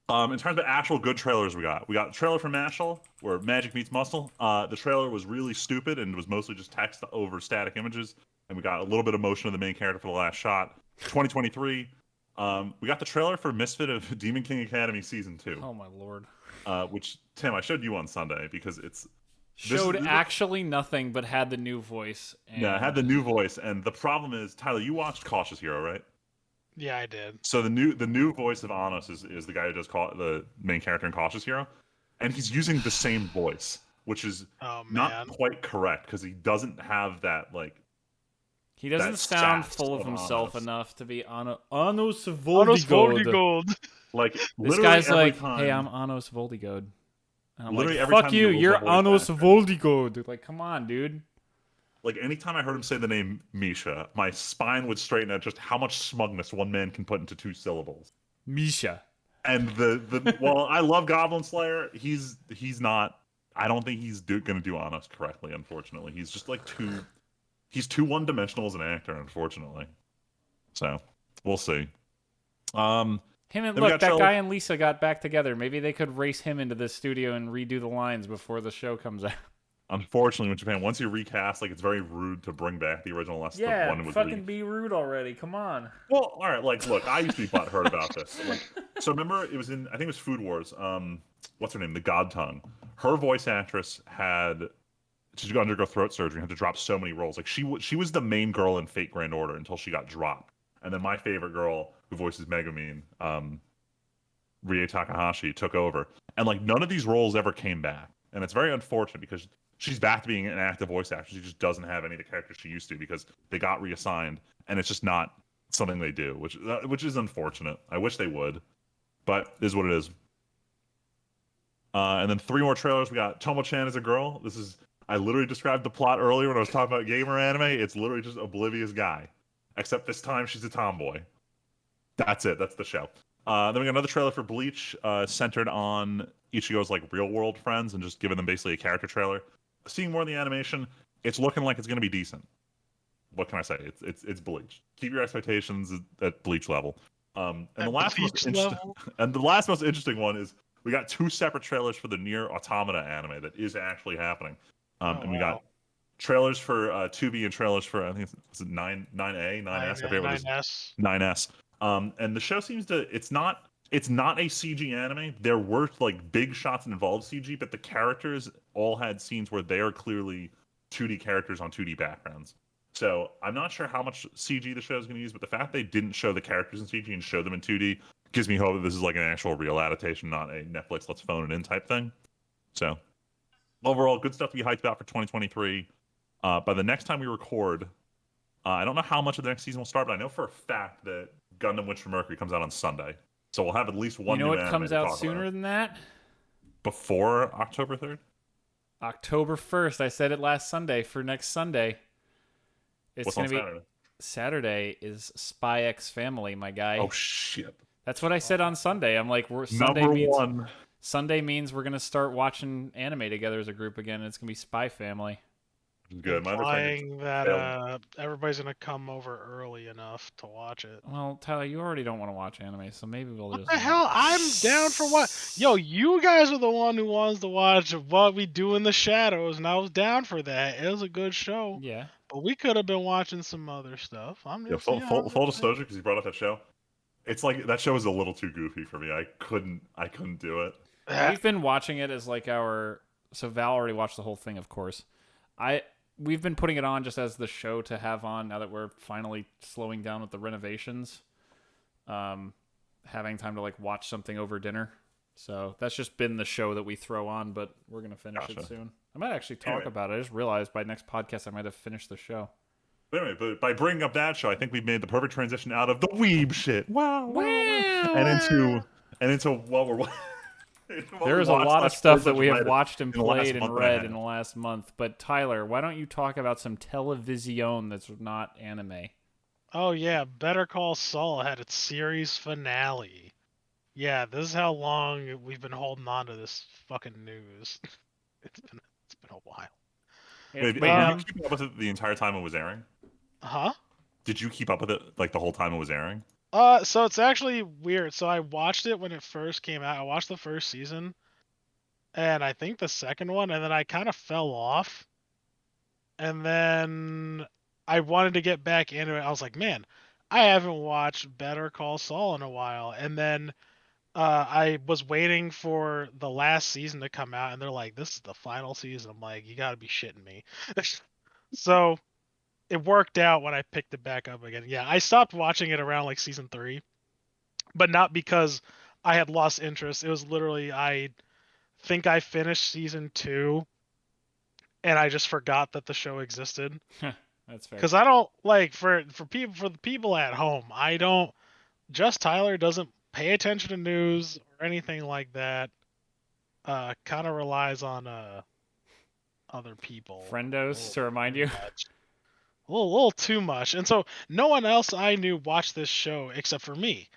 in terms of actual good trailers, we got a trailer from Mashal where magic meets muscle. The trailer was really stupid and was mostly just text over static images, and we got a little bit of motion of the main character for the last shot. 2023. We got the trailer for Misfit of Demon King Academy Season 2. Oh my lord. Which, Tim, I showed you on Sunday because it's... Showed actually nothing but had the new voice. Yeah, it had the new voice, and the problem is, Tyler, you watched Cautious Hero, right? Yeah, I did. So the new voice of Anos is the guy who does the main character in Cautious Hero, and he's using the same voice, which is not quite correct because he doesn't have that like... He doesn't sound full of himself enough to be Anos Voldigod. Like this guy's like, time, hey, I'm Anos Voldigod. And I'm literally like, every fuck time you, you're Anos actor, Voldigod. Like, come on, dude. Like anytime I heard him say the name Misha, my spine would straighten at just how much smugness one man can put into 2 syllables. Misha. And the well, I love Goblin Slayer. He's not. I don't think he's gonna do Anos correctly. Unfortunately, he's just like he's too one-dimensional as an actor, unfortunately. So, we'll see. That guy and Lisa got back together. Maybe they could race him into the studio and redo the lines before the show comes out. Unfortunately, with Japan, once you recast, like it's very rude to bring back the original unless the one was fucking be rude already. Come on. Well, all right. Like, look, I used to be butthurt about this. Like, so remember, it was in I think it was Food Wars. What's her name? The God Tongue. Her voice actress had to undergo throat surgery and had to drop so many roles. Like she was the main girl in Fate Grand Order until she got dropped. And then my favorite girl, who voices Megumin, Rie Takahashi took over, and like none of these roles ever came back, and it's very unfortunate because she's back to being an active voice actress. She just doesn't have any of the characters she used to because they got reassigned, and it's just not something they do, which is unfortunate. I wish they would, but it is what it is. And then 3 more trailers. We got Tomo-chan as a girl. I literally described the plot earlier when I was talking about gamer anime. It's literally just oblivious guy, except this time she's a tomboy. That's it. That's the show. Then we got another trailer for Bleach, centered on Ichigo's like real world friends and just giving them basically a character trailer. Seeing more of the animation, it's looking like it's going to be decent. What can I say? It's Bleach. Keep your expectations at Bleach level. And the last most interesting one is we got 2 separate trailers for the Nier Automata anime that is actually happening. And we got trailers for 2B and trailers for I think it's 9A, 9S, I forget what it is. 9S. 9S. And the show seems to it's not a CG anime. There were like big shots that involved CG, but the characters all had scenes where they are clearly 2D characters on 2D backgrounds. So I'm not sure how much CG the show is going to use, but the fact they didn't show the characters in CG and show them in 2D gives me hope that this is like an actual real adaptation, not a Netflix let's phone it in type thing. So overall, good stuff to be hyped about for 2023. By the next time we record, I don't know how much of the next season will start, but I know for a fact that Gundam Witch from Mercury comes out on Sunday. So we'll have at least one. You know what comes out sooner than that? Before October 3rd? October 1st. I said it last Sunday for next Sunday. It's What's going to be Saturday? Saturday is Spy X Family, my guy. Oh shit. That's what I said on Sunday. I'm like, Sunday means we're going to start watching anime together as a group again, and it's going to be Spy Family. Good. Implying that everybody's gonna come over early enough to watch it. Well, Tyler, you already don't want to watch anime, so maybe we'll What just. the hell? I'm down for what? Yo, you guys are the one who wants to watch What We Do in the Shadows, and I was down for that. It was a good show. Yeah. But we could have been watching some other stuff. I'm just full disclosure, because you brought up that show. It's like that show is a little too goofy for me. I couldn't do it. We've been watching it as like our. So Val already watched the whole thing, of course. We've been putting it on just as the show to have on now that we're finally slowing down with the renovations. Having time to like watch something over dinner. So that's just been the show that we throw on, but we're going to finish it soon. I might actually talk about it. I just realized by next podcast I might have finished the show. But anyway, but by bringing up that show, I think we've made the perfect transition out of the Weeb shit. Wow. And into what we're There's a lot of stuff that we have watched and played and read in the last month. But Tyler, why don't you talk about some television that's not anime? Oh yeah, Better Call Saul had its series finale. Yeah, this is how long we've been holding on to this fucking news. It's been a while. Wait, did you keep up with it the entire time it was airing? Huh? Did you keep up with it like the whole time it was airing? So it's actually weird. So I watched it when it first came out. I watched the first season, and I think the second one, and then I kind of fell off. And then I wanted to get back into it. I was like, man, I haven't watched Better Call Saul in a while. And then I was waiting for the last season to come out, and they're like, this is the final season. I'm like, you gotta be shitting me. So it worked out when I picked it back up again. Yeah, I stopped watching it around like season 3, but not because I had lost interest. It was literally, I think I finished season 2 and I just forgot that the show existed. That's fair. Because I don't like for the people at home, Tyler doesn't pay attention to news or anything like that. Kind of relies on other people. Friendos to remind you. A little too much. And so no one else I knew watched this show except for me.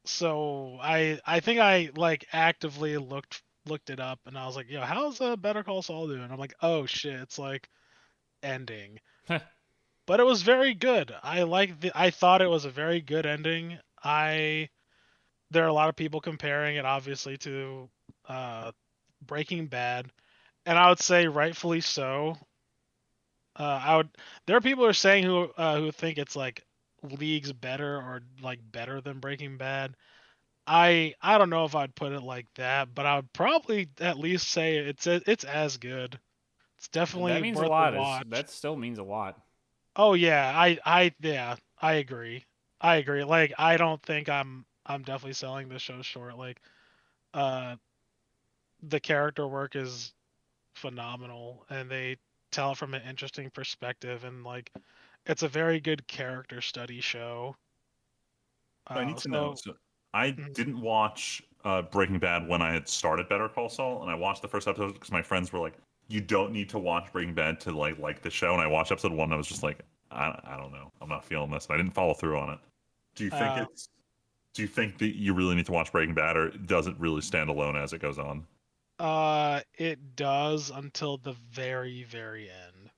So I think I like actively looked it up, and I was like, yo, how's Better Call Saul doing? I'm like, oh shit, it's like ending. But it was very good. I thought it was a very good ending. There are a lot of people comparing it obviously to Breaking Bad, and I would say rightfully so. There are people who are saying who think it's like leagues better or like better than Breaking Bad. I don't know if I'd put it like that, but I would probably at least say it's as good. It's definitely that means worth a lot. a watch. That still means a lot. Oh yeah, I agree. Like I don't think I'm I'm definitely selling this show short. Like, uh, the character work is phenomenal, and they tell it from an interesting perspective, and like, it's a very good character study show. So I need to know. So So I mhm. didn't watch Breaking Bad when I had started Better Call Saul, and I watched the first episode because my friends were like, "You don't need to watch Breaking Bad to like the show." And I watched episode 1, and I was just like, I don't know, I'm not feeling this." And I didn't follow through on it. Do you think uh, it's? Do you think that you really need to watch Breaking Bad, or does it really stand alone as it goes on? it does until the very, very end.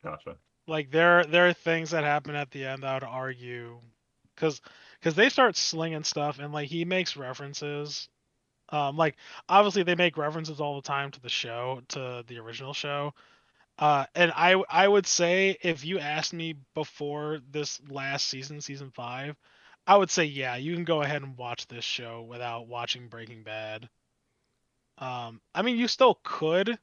Gotcha. Like there are things that happen at the end that I would argue, because they start slinging stuff, and like he makes references. Like obviously they make references all the time to the show, to the original show. And I would say if you asked me before this last season, season 5, I would say yeah, you can go ahead and watch this show without watching Breaking Bad. I mean you still could,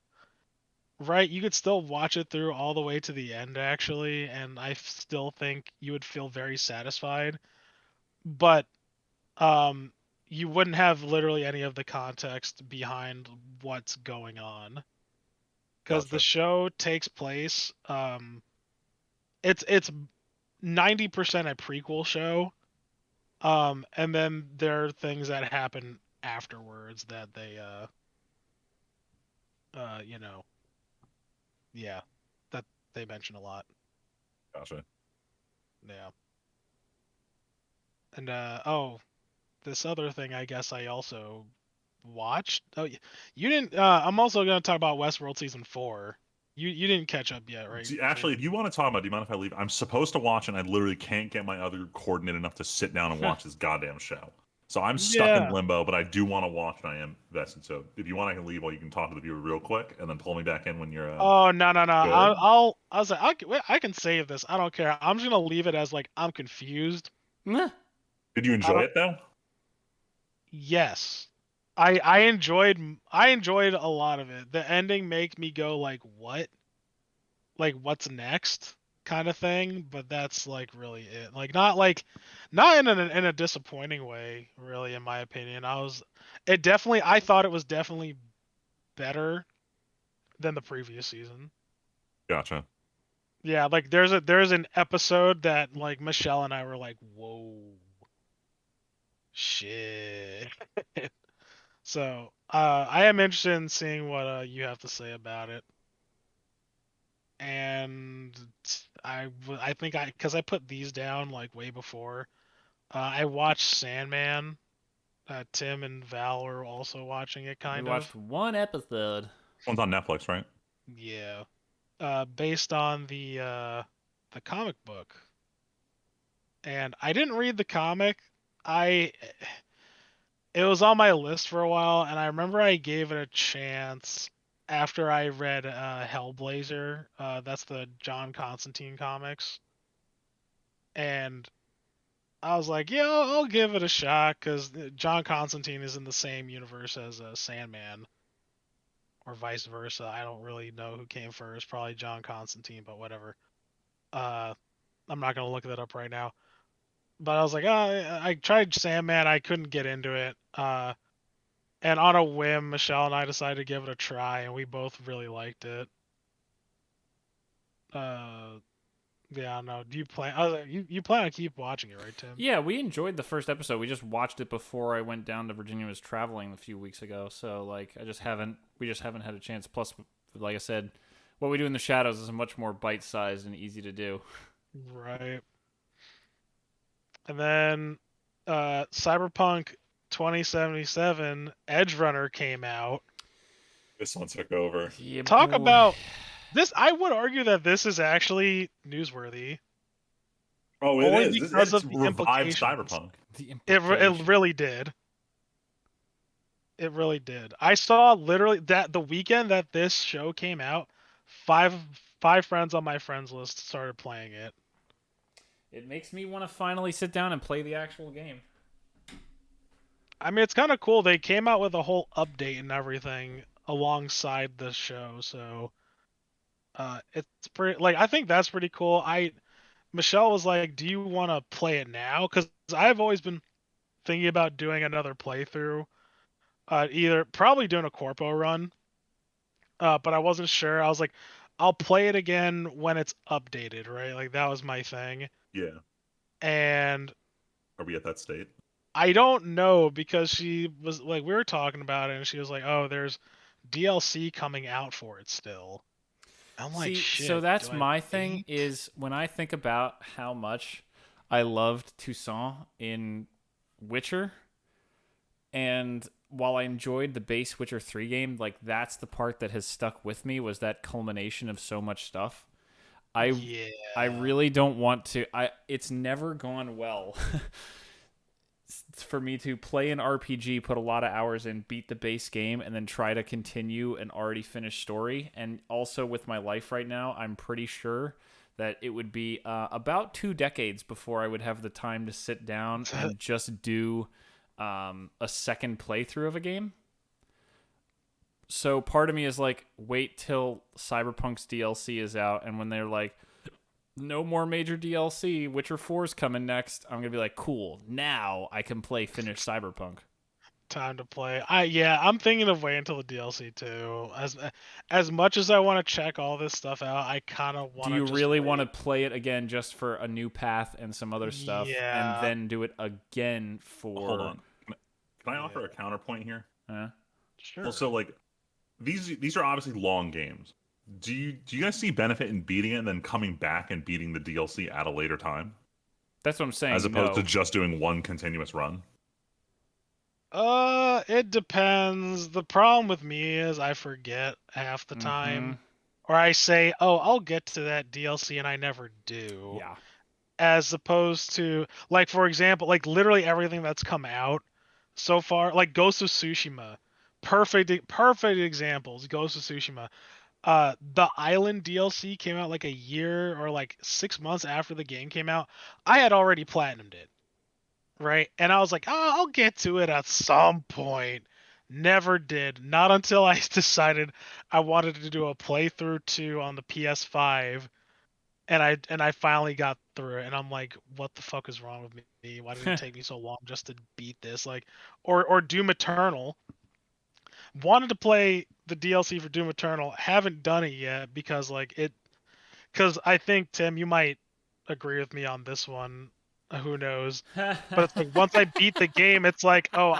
right? You could still watch it through all the way to the end actually, and I still think you would feel very satisfied. But um you wouldn't have literally any of the context behind what's going on, because the Gotcha. show takes place it's 90% a prequel show, and then there are things that happen afterwards that they you know, yeah, that they mention a lot. Gotcha. Yeah. And oh, this other thing I guess I also watched. Oh, you didn't. I'm also gonna talk about Westworld season 4. You didn't catch up yet, right? Actually, if you want to talk about, do you mind if I leave? I'm supposed to watch, and I literally can't get my other coordinate enough to sit down and watch this goddamn show. So I'm stuck in Yeah. limbo, but I do want to watch, and I am invested. So if you want, I can leave while you can talk to the viewer real quick, and then pull me back in when you're Oh no no no. good. I was like I can save this. I don't care. I'm just gonna leave it as like I'm confused. Meh. Did you I enjoy don't. it though? Yes. I enjoyed a lot of it. The ending make me go like what? Like what's next? Kind of thing, but that's like really it. Like not in a disappointing way, really in my opinion. I thought it was definitely better than the previous season. Gotcha. Yeah, like there's an episode that like Michelle and I were like, "Whoa. Shit." So, I am interested in seeing what you have to say about it. And I think because I put these down like way before. I watched Sandman. Tim and Val were also watching it, We kind of. watched one episode. One's on Netflix, right? Yeah. Based on the comic book. And I didn't read the comic. I It was on my list for a while, and I remember I gave it a chance after I read Hellblazer. That's the John Constantine comics, and I was like, yeah, I'll give it a shot because John Constantine is in the same universe as Sandman, or vice versa. I don't really know who came first, probably John Constantine, but whatever. Uh, I'm not gonna look that up right now. But I was like, oh, I tried Sandman, I couldn't get into it. And on a whim, Michelle and I decided to give it a try, and we both really liked it. Uh, yeah, no. Do you plan? I was like, you plan to keep watching it, right, Tim? Yeah, we enjoyed the first episode. We just watched it before I went down to Virginia. Was traveling a few weeks ago, so like we just haven't had a chance. Plus, like I said, what we do in the shadows is much more bite sized and easy to do. Right. And then, Cyberpunk 2077 Edge Runner came out. This one took over. Yeah, Talk boy. about this. I would argue that this is actually newsworthy, Oh, it only is. because It's of the revived implications. Cyberpunk. The It implication. really did. It really did. I saw literally that the weekend that this show came out, five five friends on my friends list started playing it. It makes me want to finally sit down and play the actual game. I mean, it's kind of cool. They came out with a whole update and everything alongside the show, so it's pretty. Like, I think that's pretty cool. Michelle was like, "Do you want to play it now?" Because I've always been thinking about doing another playthrough, either probably doing a corpo run, but I wasn't sure. I was like, I'll play it again when it's updated, right? Like that was my thing, Yeah. and Are we at that state? I don't know because she was like, we were talking about it, and she was like, oh, there's DLC coming out for it still. I'm like, See, so shit, that's do I my thing wait? is when I think about how much I loved Toussaint in Witcher, and while I enjoyed the base Witcher 3 game, like that's the part that has stuck with me was that culmination of so much stuff. I I Yeah. really don't want to it's never gone well for me to play an RPG, put a lot of hours in, beat the base game, and then try to continue an already finished story. And also with my life right now, I'm pretty sure that it would be about 2 decades before I would have the time to sit down and just do a second playthrough of a game. So part of me is like, wait till Cyberpunk's DLC is out, and when they're like, no more major DLC. Witcher 4 is coming next. I'm gonna be like, cool. Now I can play finished Cyberpunk. Time to play. I'm thinking of waiting until the DLC too. As much as I want to check all this stuff out, I kind of Do want to you just really want to wait. play it again just for a new path and some other stuff, and Yeah. then do it again Hold for? on. Can I offer Yeah. a counterpoint here? Huh? Well, Sure. so like these are obviously long games. Do you guys see benefit in beating it and then coming back and beating the DLC at a later time, That's what I'm as saying. opposed to No. just doing one continuous run? It depends. The problem with me is I forget half the Mm-hmm. time, or I say, "Oh, I'll get to that DLC," and I never do. Yeah. As opposed to, like, for example, like literally everything that's come out so far, like Ghost of Tsushima, perfect examples. Ghost of Tsushima. The Island DLC came out like a year or like 6 months after the game came out. I had already platinumed it, right? And I was like, oh, I'll get to it at some point. Never did. Not until I decided I wanted to do a playthrough 2 on the PS5, and I finally got through it, and I'm like, what the fuck is wrong with me? Why did it take me so long just to beat this? Like, or Doom Eternal. Wanted to play the DLC for Doom Eternal, haven't done it yet because because I think Tim, you might agree with me on this one. Who knows? But it's like once I beat the game, it's like, oh,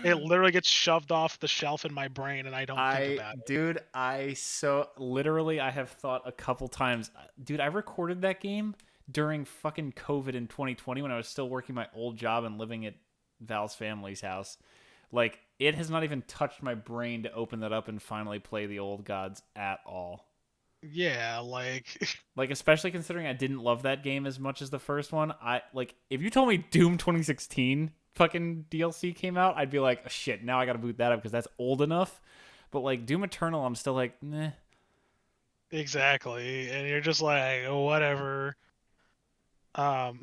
it literally gets shoved off the shelf in my brain, and I don't think about it. Dude, I so literally, I have thought a couple times, dude, I recorded that game during fucking COVID in 2020 when I was still working my old job and living at Val's family's house. Like, it has not even touched my brain to open that up and finally play the old gods at all. Yeah, like Like, especially considering I didn't love that game as much as the first one. I like if you told me Doom 2016 fucking DLC came out, I'd be like, shit, now I gotta boot that up because that's old enough. But like Doom Eternal, I'm still like, nah. exactly, and you're just like, oh, whatever. Um,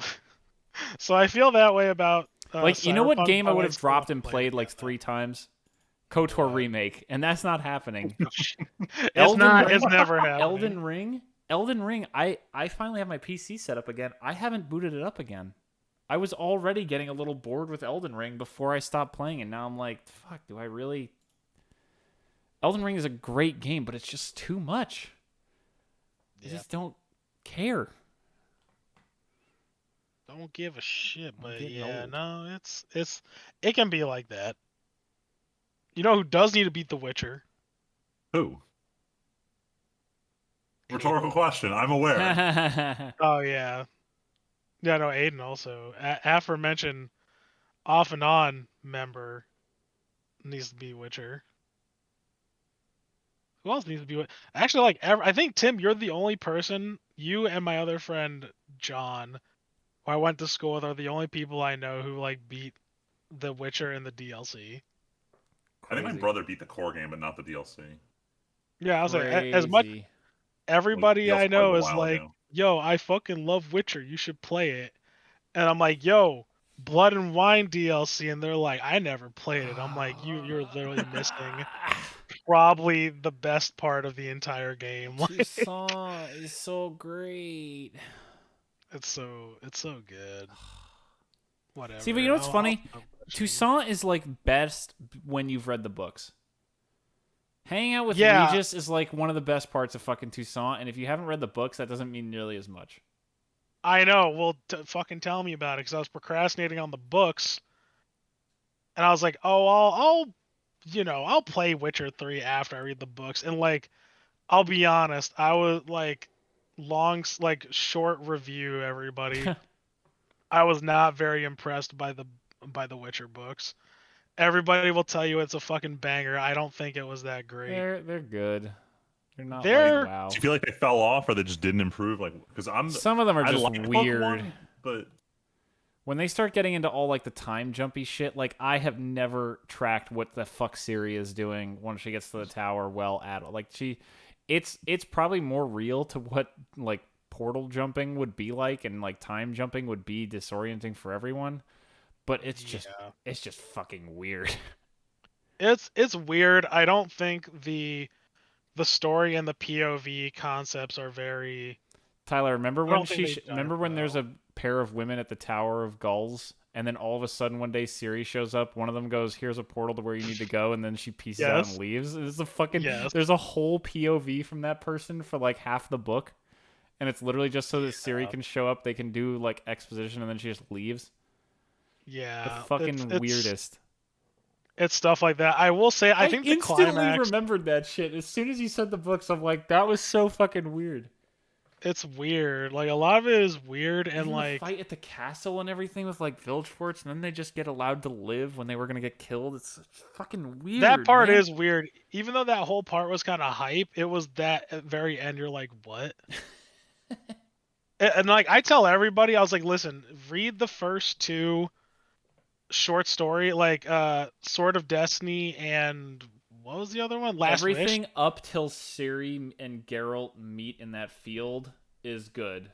so I feel that way about Like, you know what Cyberpunk, game I but would I have still want dropped to and play it played like again though. 3 times? KOTOR What? remake, and that's not happening. It's Elden not. Ring, It's never happening. Elden Ring, Elden Ring. I finally have my PC set up again. I haven't booted it up again. I was already getting a little bored with Elden Ring before I stopped playing, and now I'm like, fuck, do I really? Elden Ring is a great game, but it's just too much. I Yeah. just don't care. Don't give a shit, I'm but getting yeah, old. no, it can be like that. You know who does need to beat The Witcher? Who? Rhetorical Aiden. question. I'm aware. Oh yeah, yeah, no, Aiden also. Aforementioned off and on member needs to be Witcher. Who else needs to be? Actually, like, I think Tim, you're the only person. You and my other friend John, who I went to school with, are the only people I know who like beat The Witcher in the DLC. I think my Crazy. brother beat the core game, but not the DLC. Yeah, I was like, as much Crazy. Well, he everybody I also played it know a is while like, ago. yo, I fucking love Witcher. You should play it. And I'm like, yo, Blood and Wine DLC, and they're like, I never played it. I'm like, you're literally missing probably the best part of the entire game. Like, Toussaint is so great. it's so good. whatever. See, but you know what's funny? I'll Toussaint is like best when you've read the books. Hanging out with Yeah. Regis is like one of the best parts of fucking Toussaint, and if you haven't read the books, that doesn't mean nearly as much. I know. Well, fucking tell me about it, because I was procrastinating on the books, and I was like, oh, I'll play Witcher 3 after I read the books, and like, I'll be honest, I was like, short review, everybody. I was not very impressed by the Witcher books. Everybody will tell you it's a fucking banger. I don't think it was that great. They're good. They're not They're- like wow. Do you feel like they fell off or they just didn't improve? Like, because Some of them are I just like weird. Pokemon, but When they start getting into all like the time jumpy shit, like I have never tracked what the fuck Siri is doing when she gets to the tower well at all. Like it's probably more real to what like portal jumping would be like, and like time jumping would be disorienting for everyone. But it's just fucking weird. It's weird. I don't think the story and the POV concepts are very. Tyler, remember I when don't think they've done remember it when there's well. a pair of women at the Tower of Gulls, and then all of a sudden one day Siri shows up. One of them goes, "Here's a portal to where you need to go," and then she pieces out Yes. and leaves. It's a fucking. Yes. There's a whole POV from that person for like half the book, and it's literally just so that Siri can show up. They can do like exposition, and then she just leaves. Yeah. The fucking it's- weirdest. It's stuff like that. I will say, I think the instantly climax. remembered that shit as soon as you said the books. I'm like, that was so fucking weird. It's weird. Like, a lot of it is weird, and Even like, the fight at the castle and everything with like Vilgefortz, and then they just get allowed to live when they were gonna get killed. It's fucking weird. that part man. is weird. Even though that whole part was kind of hype, it was that at very end you're like, what? And like, I tell everybody, I was like, listen, read the first two short story, like Sword of Destiny and what was the other one? Last Everything Wish. up till Ciri and Geralt meet in that field is good.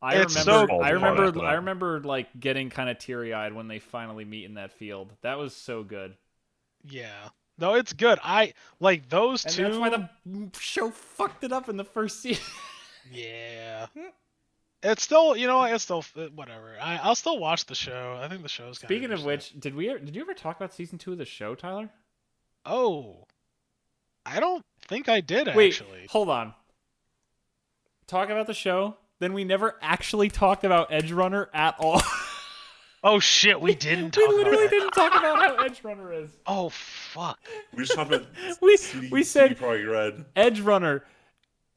It's so good. I After that. remember like getting kind of teary-eyed when they finally meet in that field. That was so good. Yeah. No, it's good. I like those And two. that's why the show fucked it up in the first season. Yeah. It's still, it's still whatever. I'll still watch the show. I think the show's kind Speaking of which, did you ever talk about season 2 of the show, Tyler? Oh, I don't think I did Wait, actually. hold on. Talk about the show, then we never actually talked about Edge Runner at all. Oh shit, we didn't We talk about literally it. didn't talk about how Edge Runner is. Oh fuck. we just talked about We CD said Projekt Red. Edge Runner,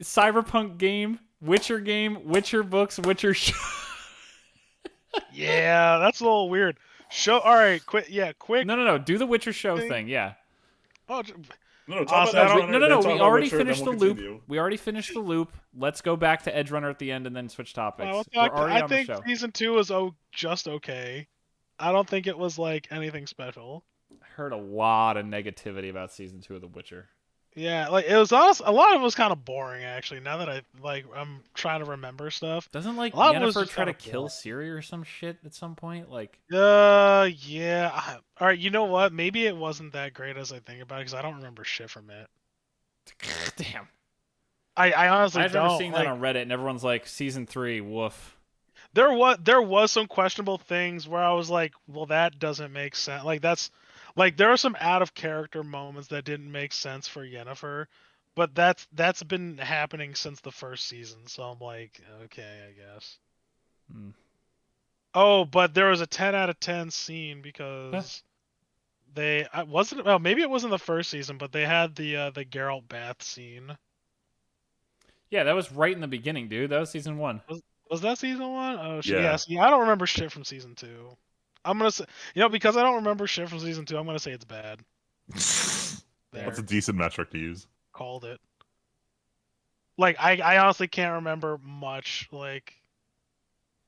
Cyberpunk game, Witcher books, Witcher show. Yeah, that's a little weird. Show. All right, quick. Yeah, quick. No. Do the Witcher show thing. Yeah. Oh, No, talk Awesome. about Edge I Runner, No. then talk We about already Witcher, then finished the we'll loop. continue. We already finished the loop. Let's go back to Edge Runner at the end and then switch topics. well, We're already I on think the show. season 2 was just okay. I don't think it was like anything special. I heard a lot of negativity about season 2 of The Witcher. Yeah, like it was honest. A lot of it was kind of boring actually. Now that I'm trying to remember stuff. Doesn't like A lot of it was Yennefer just try to kinda kill boring. Ciri or some shit at some point? Like, Yeah. All right, you know what? Maybe it wasn't that great as I think about it because I don't remember shit from it. damn. I honestly I remember don't. seeing like, that on Reddit, and everyone's like, season 3, woof. there was some questionable things where I was like, well, that doesn't make sense. Like there are some out of character moments that didn't make sense for Yennefer, but that's been happening since the first season. So I'm like, okay, I guess. Hmm. Oh, but there was a 10 out of 10 scene because maybe it wasn't the first season, but they had the Geralt bath scene. Yeah, that was right in the beginning, dude. That was season 1. Was that season 1? Oh shit. Yeah. Yeah. See, I don't remember shit from season 2. I'm gonna say, because I don't remember shit from season 2, I'm gonna say it's bad. There, That's a decent metric to use. called it. Like I honestly can't remember much like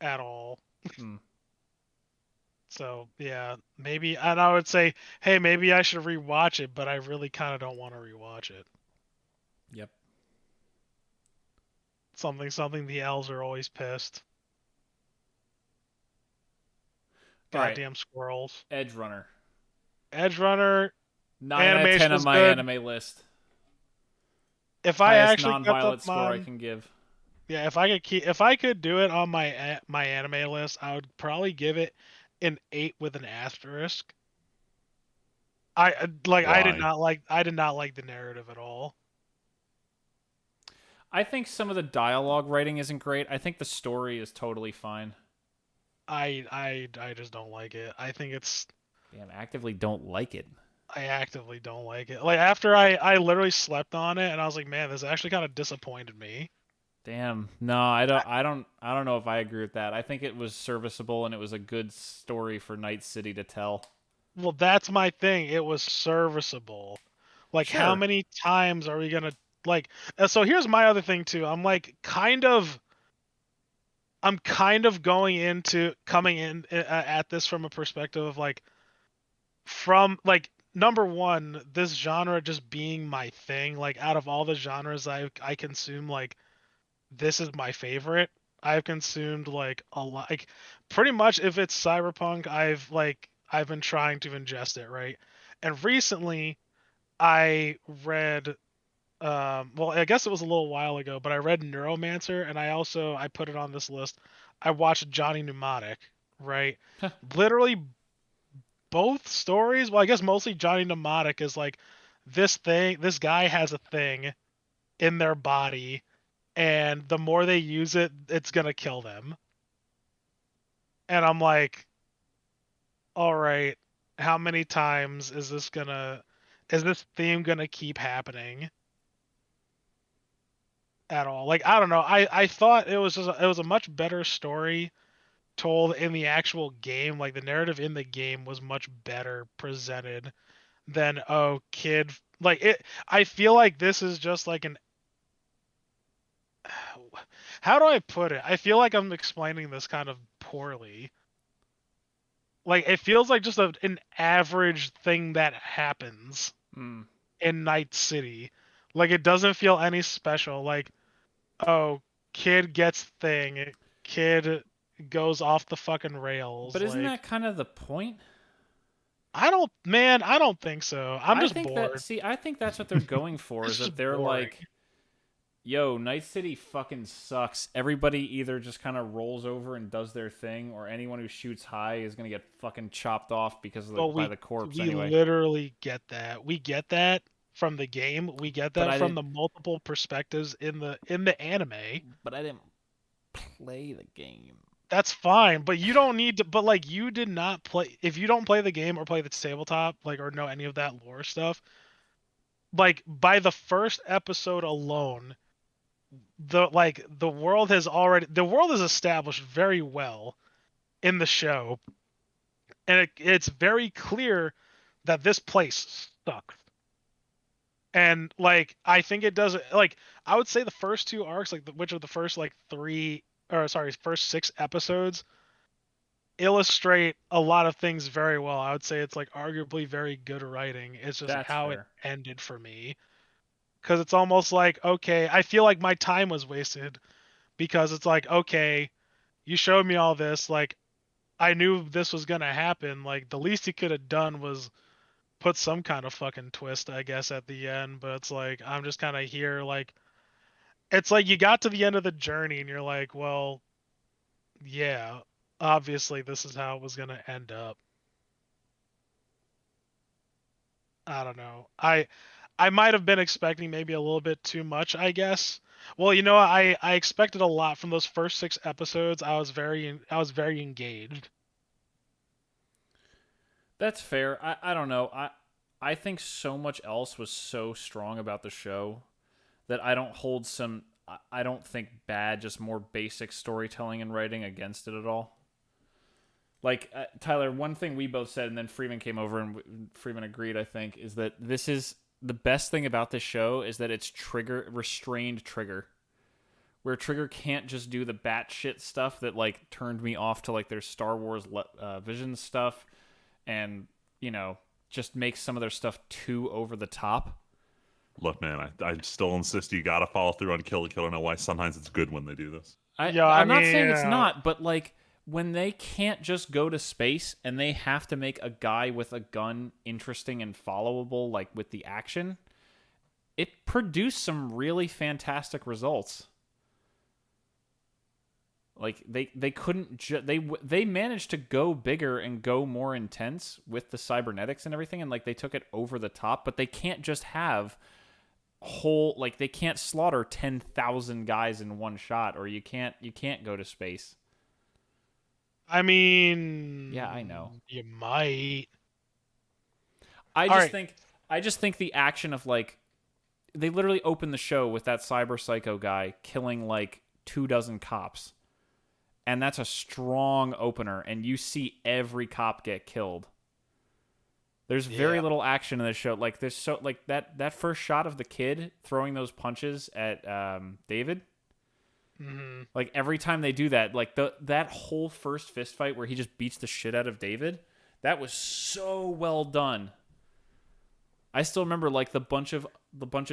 at all. Hmm. So yeah, maybe, and I would say, hey, maybe I should rewatch it, but I really kind of don't want to rewatch it. Yep. Something. The elves are always pissed. All right. Goddamn squirrels. Edge Runner. Edge Runner. 9 out of 10 Animation on was my good. anime list. If I Highest actually got non-violent the, score I can give. yeah, if I could do it on my anime list, I would probably give it an 8 with an asterisk. Why? I did not like the narrative at all. I think some of the dialogue writing isn't great. I think the story is totally fine. I just don't like it. I think it's Damn, actively don't like it. I actively don't like it. Like after I literally slept on it and I was like, man, this actually kind of disappointed me. Damn. No, I don't know if I agree with that. I think it was serviceable and it was a good story for Night City to tell. Well, that's my thing. It was serviceable. Like how Sure. many times are we gonna like so here's my other thing too. I'm kind of going into coming in at this from a perspective of like from like number one, this genre just being my thing. Like out of all the genres I consume, like this is my favorite. I've consumed like a lot, like pretty much if it's cyberpunk, I've been trying to ingest it, right? And recently I read well, I guess it was a little while ago, but I read Neuromancer and I put it on this list. I watched Johnny Mnemonic, right? Literally both stories, well, I guess mostly Johnny Mnemonic is like this guy has a thing in their body and the more they use it, it's gonna kill them. And I'm like, all right, how many times is this theme gonna keep happening at all? Like, I don't know. I thought it was a much better story told in the actual game. Like the narrative in the game was much better presented than oh kid like it. I feel like this is just like an how do I put it? I feel like I'm explaining this kind of poorly. Like it feels like just an average thing that happens Mm. in Night City. Like it doesn't feel any special. Like oh, kid gets thing, kid goes off the fucking rails. But isn't Like that kind of the point? I don't think so. I'm I just think that bored. see, I think that's what they're going for is It's that just they're boring. like, yo, Night City fucking sucks. Everybody either just kind of rolls over and does their thing, or anyone who shoots high is gonna get fucking chopped off because of Well, by the corpse we anyway. literally get that. We get that from the game. We get But that I from didn't. the multiple perspectives in the anime. But I didn't play the game. That's fine, but you don't need to. But like, you did not play. If you don't play the game or play the tabletop, like, or know any of that lore stuff, like by the first episode alone, the world is established very well in the show, and it's very clear that this place sucks. And like I think it does like I would say the first two arcs, like which are the first like three or sorry, first 6 episodes, illustrate a lot of things very well. I would say it's like arguably very good writing. It's just That's how it fair. ended for me. Because it's almost like, okay, I feel like my time was wasted because it's like, okay, you showed me all this. Like, I knew this was going to happen. Like, the least he could have done was put some kind of fucking twist, I guess, at the end. But it's like, I'm just kind of here. Like, it's like you got to the end of the journey and you're like, well, yeah, obviously this is how it was going to end up. I don't know. I might have been expecting maybe a little bit too much, I guess. Well, I expected a lot from those first 6 episodes. I was very engaged. That's fair. I don't know. I think so much else was so strong about the show that I don't hold some. I don't think bad, just more basic storytelling and writing against it at all. Like Tyler, one thing we both said, and then Freeman came over and Freeman agreed. I think is that this is the best thing about this show is that it's restrained Trigger, where Trigger can't just do the batshit stuff that like turned me off to like their Star Wars Vision stuff, and just makes some of their stuff too over the top. Look, man, I still insist you gotta follow through on Kill la Kill. I know why sometimes it's good when they do this. Yeah, I I'm not mean, saying it's not, but like when they can't just go to space and they have to make a guy with a gun interesting and followable, like with the action, it produced some really fantastic results. Like they couldn't they managed to go bigger and go more intense with the cybernetics and everything, and like they took it over the top, but they can't just have they can't slaughter 10,000 guys in one shot, or you can't go to space. I mean, Yeah, I know. You might. I just think the action of like they literally opened the show with that cyber psycho guy killing like 24 cops. And that's a strong opener, and you see every cop get killed. There's very little action in this show. Like there's that first shot of the kid throwing those punches at David. Mm-hmm. Like every time they do that, like that whole first fist fight where he just beats the shit out of David, that was so well done. I still remember like the bunch of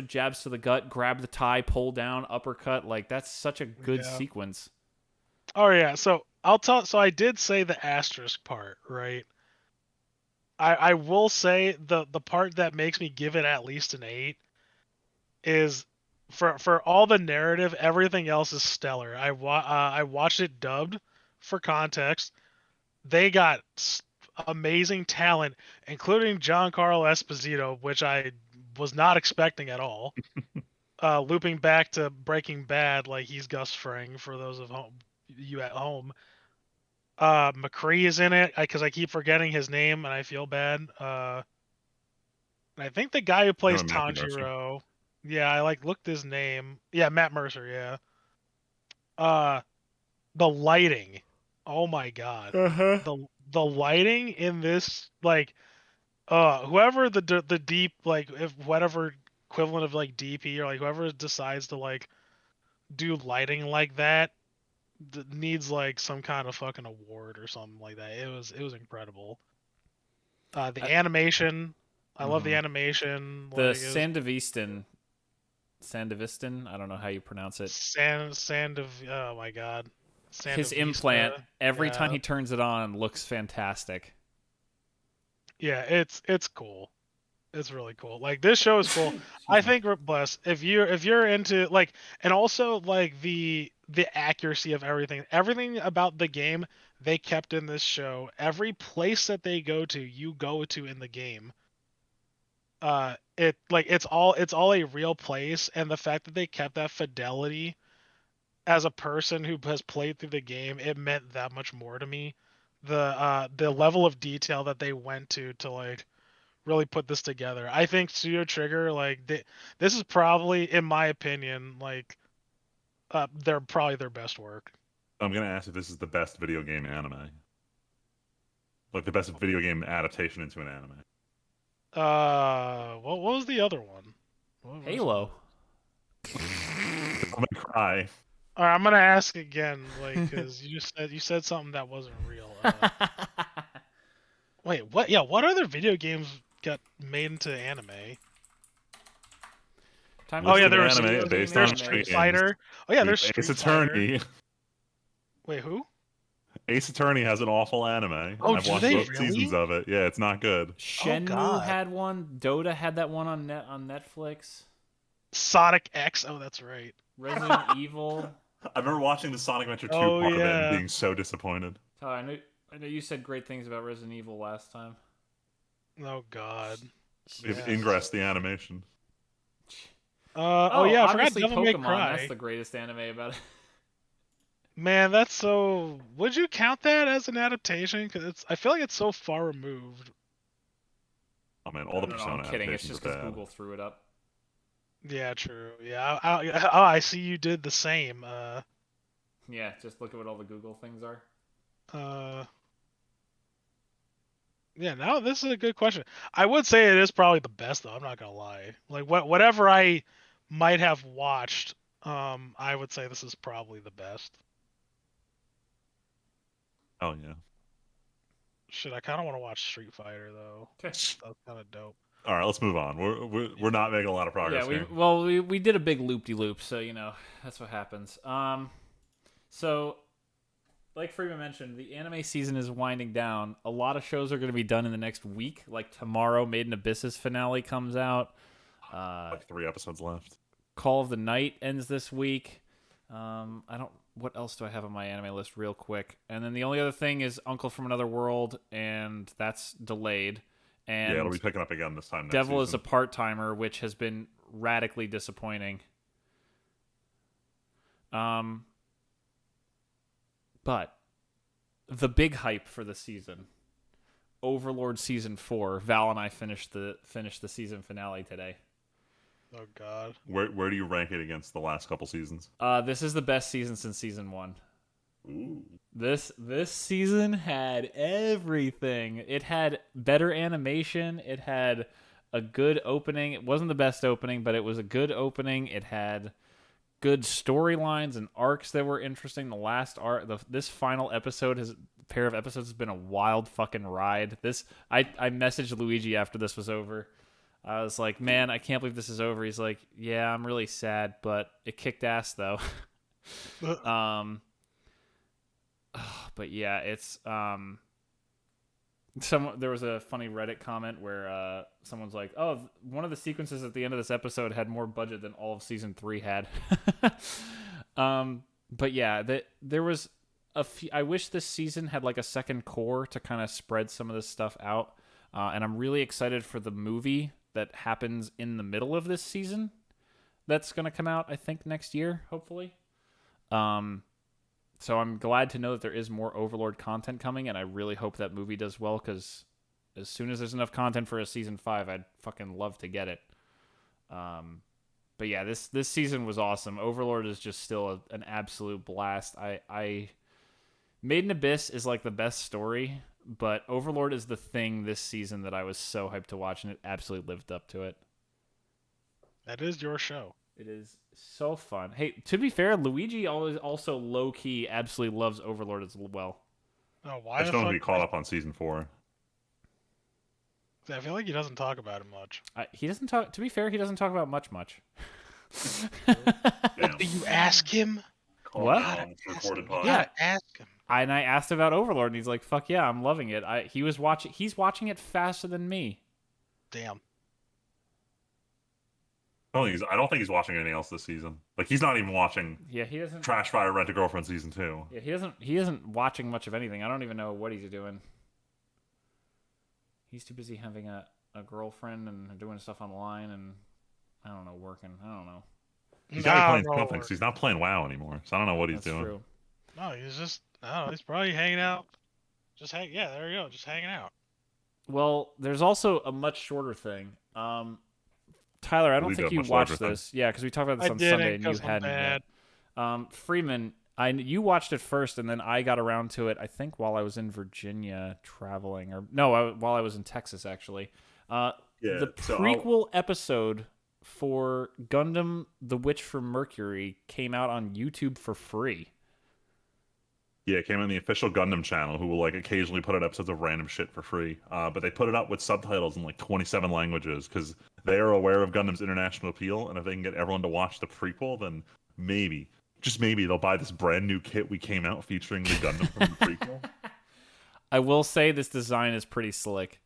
jabs to the gut, grab the tie, pull down, uppercut. Like that's such a good sequence. Oh yeah, so I'll tell. So I did say the asterisk part, right? I will say the part that makes me give it at least an 8 is for all the narrative, everything else is stellar. I watched it dubbed for context. They got amazing talent, including Giancarlo Esposito, which I was not expecting at all. Looping back to Breaking Bad, like he's Gus Fring for those of you at home. McCree is in it because I keep forgetting his name and I feel bad. I think the guy who plays Tanjiro. Yeah, I looked his name. Yeah, Matt Mercer. Yeah. The lighting. Oh my god. The lighting in this whoever the deep if whatever equivalent of DP or whoever decides to do lighting like that needs some kind of fucking award or something like that. It was incredible. The animation, I love the animation. The Sandevistan, I don't know how you pronounce it. Oh my god. His implant, every time he turns it on, looks fantastic. Yeah, it's cool. It's really cool. This show is cool. I think bless if you're into and also the accuracy of everything about the game they kept in this show. Every place that they go to, you go to in the game. It's all a real place, and the fact that they kept that fidelity as a person who has played through the game, it meant that much more to me. The level of detail that they went to really put this together. I think Studio Trigger, this is probably, in my opinion, they're probably their best work. I'm gonna ask if this is the best video game anime, the best video game adaptation into an anime. What was the other one? Halo. I'm gonna cry. All right, I'm gonna ask again, because you said something that wasn't real. Wait, what? Yeah, what other video games got made into anime? There was anime based on Street Fighter. Oh yeah, there's Street Attorney. Fighter. Wait, who? Ace Attorney has an awful anime. Oh, I've watched both seasons of it. Yeah, it's not good. Shenmue had one. Dota had that one on Netflix. Sonic X. Oh, that's right. Resident Evil. I remember watching the Sonic Adventure 2 part of it and being so disappointed. Tyler, I know you said great things about Resident Evil last time. Oh God. Ingress, the animation. I forgot Devil May Cry. That's the greatest anime about it. Man, that's so. Would you count that as an adaptation? Because I feel like it's so far removed. Oh man, all the Persona. I'm kidding. It's just because bad. Google threw it up. Yeah, true. Yeah. I see you did the same. Yeah, just look at what all the Google things are. Yeah. Now this is a good question. I would say it is probably the best, though. I'm not gonna lie. Whatever I might have watched, I would say this is probably the best. Oh yeah. Shit, I kind of want to watch Street Fighter though. That's kind of dope. All right, let's move on. We're not making a lot of progress. Yeah, we did a big loop-de-loop, so that's what happens. So like Freeman mentioned, the anime season is winding down. A lot of shows are going to be done in the next week. Like tomorrow, Made in Abyss's finale comes out. 3 episodes left. Call of the Night ends this week. what else do I have on my anime list real quick? And then the only other thing is Uncle from Another World, and that's delayed. And Yeah, it'll be picking up again this time next Devil season. is a Part-Timer, which has been radically disappointing. But the big hype for the season, Overlord Season 4. Val and I finished the season finale today. Oh God. Where do you rank it against the last couple seasons? This is the best season since season 1. Ooh. This season had everything. It had better animation. It had a good opening. It wasn't the best opening, but it was a good opening. It had good storylines and arcs that were interesting. The last this final episode pair of episodes has been a wild fucking ride. I messaged Luigi after this was over. I was like, man, I can't believe this is over. He's like, yeah, I'm really sad, but it kicked ass though. But yeah, it's there was a funny Reddit comment where someone's like, oh, one of the sequences at the end of this episode had more budget than all of season 3 had. But yeah, there was a few. I wish this season had like a second core to kind of spread some of this stuff out. And I'm really excited for the movie that happens in the middle of this season. That's going to come out, I think, next year, hopefully. So I'm glad to know that there is more Overlord content coming, and I really hope that movie does well, because as soon as there's enough content for a season 5, I'd fucking love to get it. But yeah, this season was awesome. Overlord is just still an absolute blast. I Made in Abyss is like the best story, but Overlord is the thing this season that I was so hyped to watch, and it absolutely lived up to it. That is your show. It is so fun. Hey, to be fair, Luigi also low-key absolutely loves Overlord as well. Oh, why? I just don't want to be caught up on season 4. I feel like he doesn't talk about it much. He doesn't talk. To be fair, he doesn't talk about much. Damn. Do you ask him? What? Recorded pod. Yeah, ask him. And I asked about Overlord, and he's like, "Fuck yeah, I'm loving it." He's watching it faster than me. Damn. I don't think he's watching anything else this season. Like, he's not even watching. Yeah, he doesn't. Trash Fire Rent a Girlfriend season 2. Yeah, he isn't watching much of anything. I don't even know what he's doing. He's too busy having a girlfriend and doing stuff online, and I don't know, working. I don't know. He's got to be playing something. So he's not playing WoW anymore. So I don't know what he's doing. True. No, he's probably hanging out. Yeah, there you go, just hanging out. Well, there's also a much shorter thing. Tyler, I don't think you watched this. Yeah, because we talked about this on Sunday and you hadn't yet. Freeman, you watched it first, and then I got around to it, I think, while I was in Virginia traveling. While I was in Texas, actually. The prequel episode for Gundam The Witch from Mercury came out on YouTube for free. Yeah, it came on the official Gundam channel, who will like occasionally put out episodes of random shit for free. But they put it up with subtitles in like 27 languages because they are aware of Gundam's international appeal, and if they can get everyone to watch the prequel, then maybe, just maybe, they'll buy this brand new kit we came out featuring the Gundam from the prequel. I will say this design is pretty slick.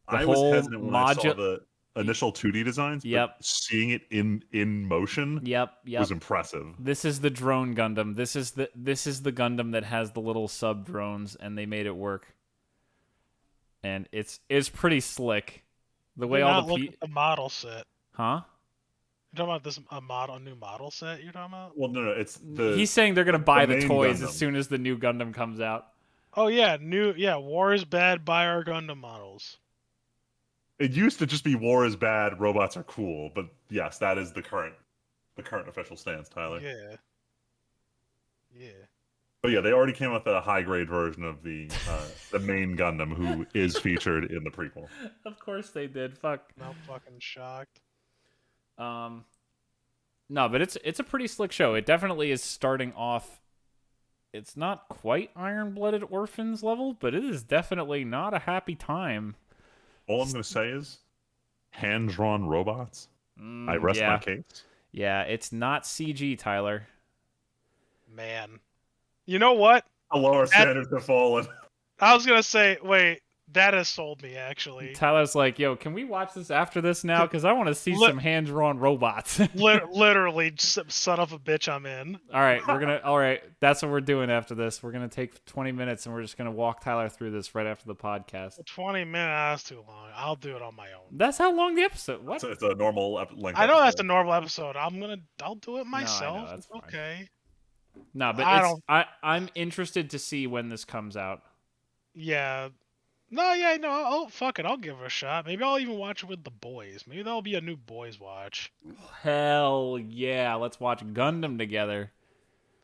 I was hesitant when I saw the initial 2D designs, but seeing it in motion was impressive. This is the drone Gundam. This is the Gundam that has the little sub drones, and they made it work. And it's pretty slick. The way all the model set. Huh? You're talking about a new model set you're talking about? Well, no, it's He's saying they're gonna buy the toys Gundam as soon as the new Gundam comes out. Oh yeah, war is bad, buy our Gundam models. It used to just be war is bad, robots are cool, but yes, that is the current official stance, Tyler. Yeah. But yeah, they already came up with a high grade version of the main Gundam, who is featured in the prequel. Of course they did. Fuck. I'm fucking shocked. No, but it's a pretty slick show. It definitely is starting off. It's not quite Iron-Blooded Orphans level, but it is definitely not a happy time. All I'm going to say is, hand-drawn robots. I rest my case. Yeah, it's not CG, Tyler. Man. You know what? A lower standards have fallen. I was going to say, wait, That has sold me, actually. Tyler's like, yo, can we watch this after this now? Because I want to see some hand-drawn robots. Literally, son of a bitch, I'm in. All right, that's what we're doing after this. We're gonna take 20 minutes and we're just gonna walk Tyler through this right after the podcast. 20 minutes, that's too long. I'll do it on my own. That's how long the episode. What? It's a normal length. I know episode. that's a normal episode. I'll do it myself. No, I know, that's fine. Okay. No, but I'm interested to see when this comes out. Yeah. No. Oh, fuck it. I'll give it a shot. Maybe I'll even watch it with the boys. Maybe that'll be a new boys watch. Hell yeah! Let's watch Gundam together.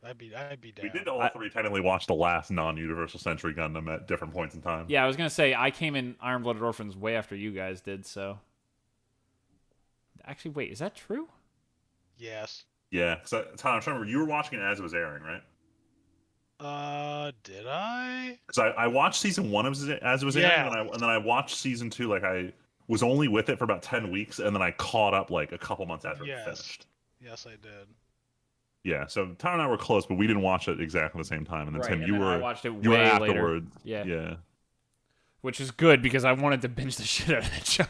I'd be down. We did all three technically watch the last non-Universal Century Gundam at different points in time. Yeah, I was gonna say I came in Iron Blooded Orphans way after you guys did. So, actually, wait, is that true? Yes. Yeah. So, Tom, I'm trying to remember, you were watching it as it was airing, right? Did I? Because I watched season 1 as it was airing, and then I watched season 2. Like, I was only with it for about 10 weeks, and then I caught up like a couple months after it finished. Yes, I did. Yeah, so Tom and I were close, but we didn't watch it exactly the same time. And then Tim, I watched it you were way afterwards. later. Yeah. Which is good because I wanted to binge the shit out of that show.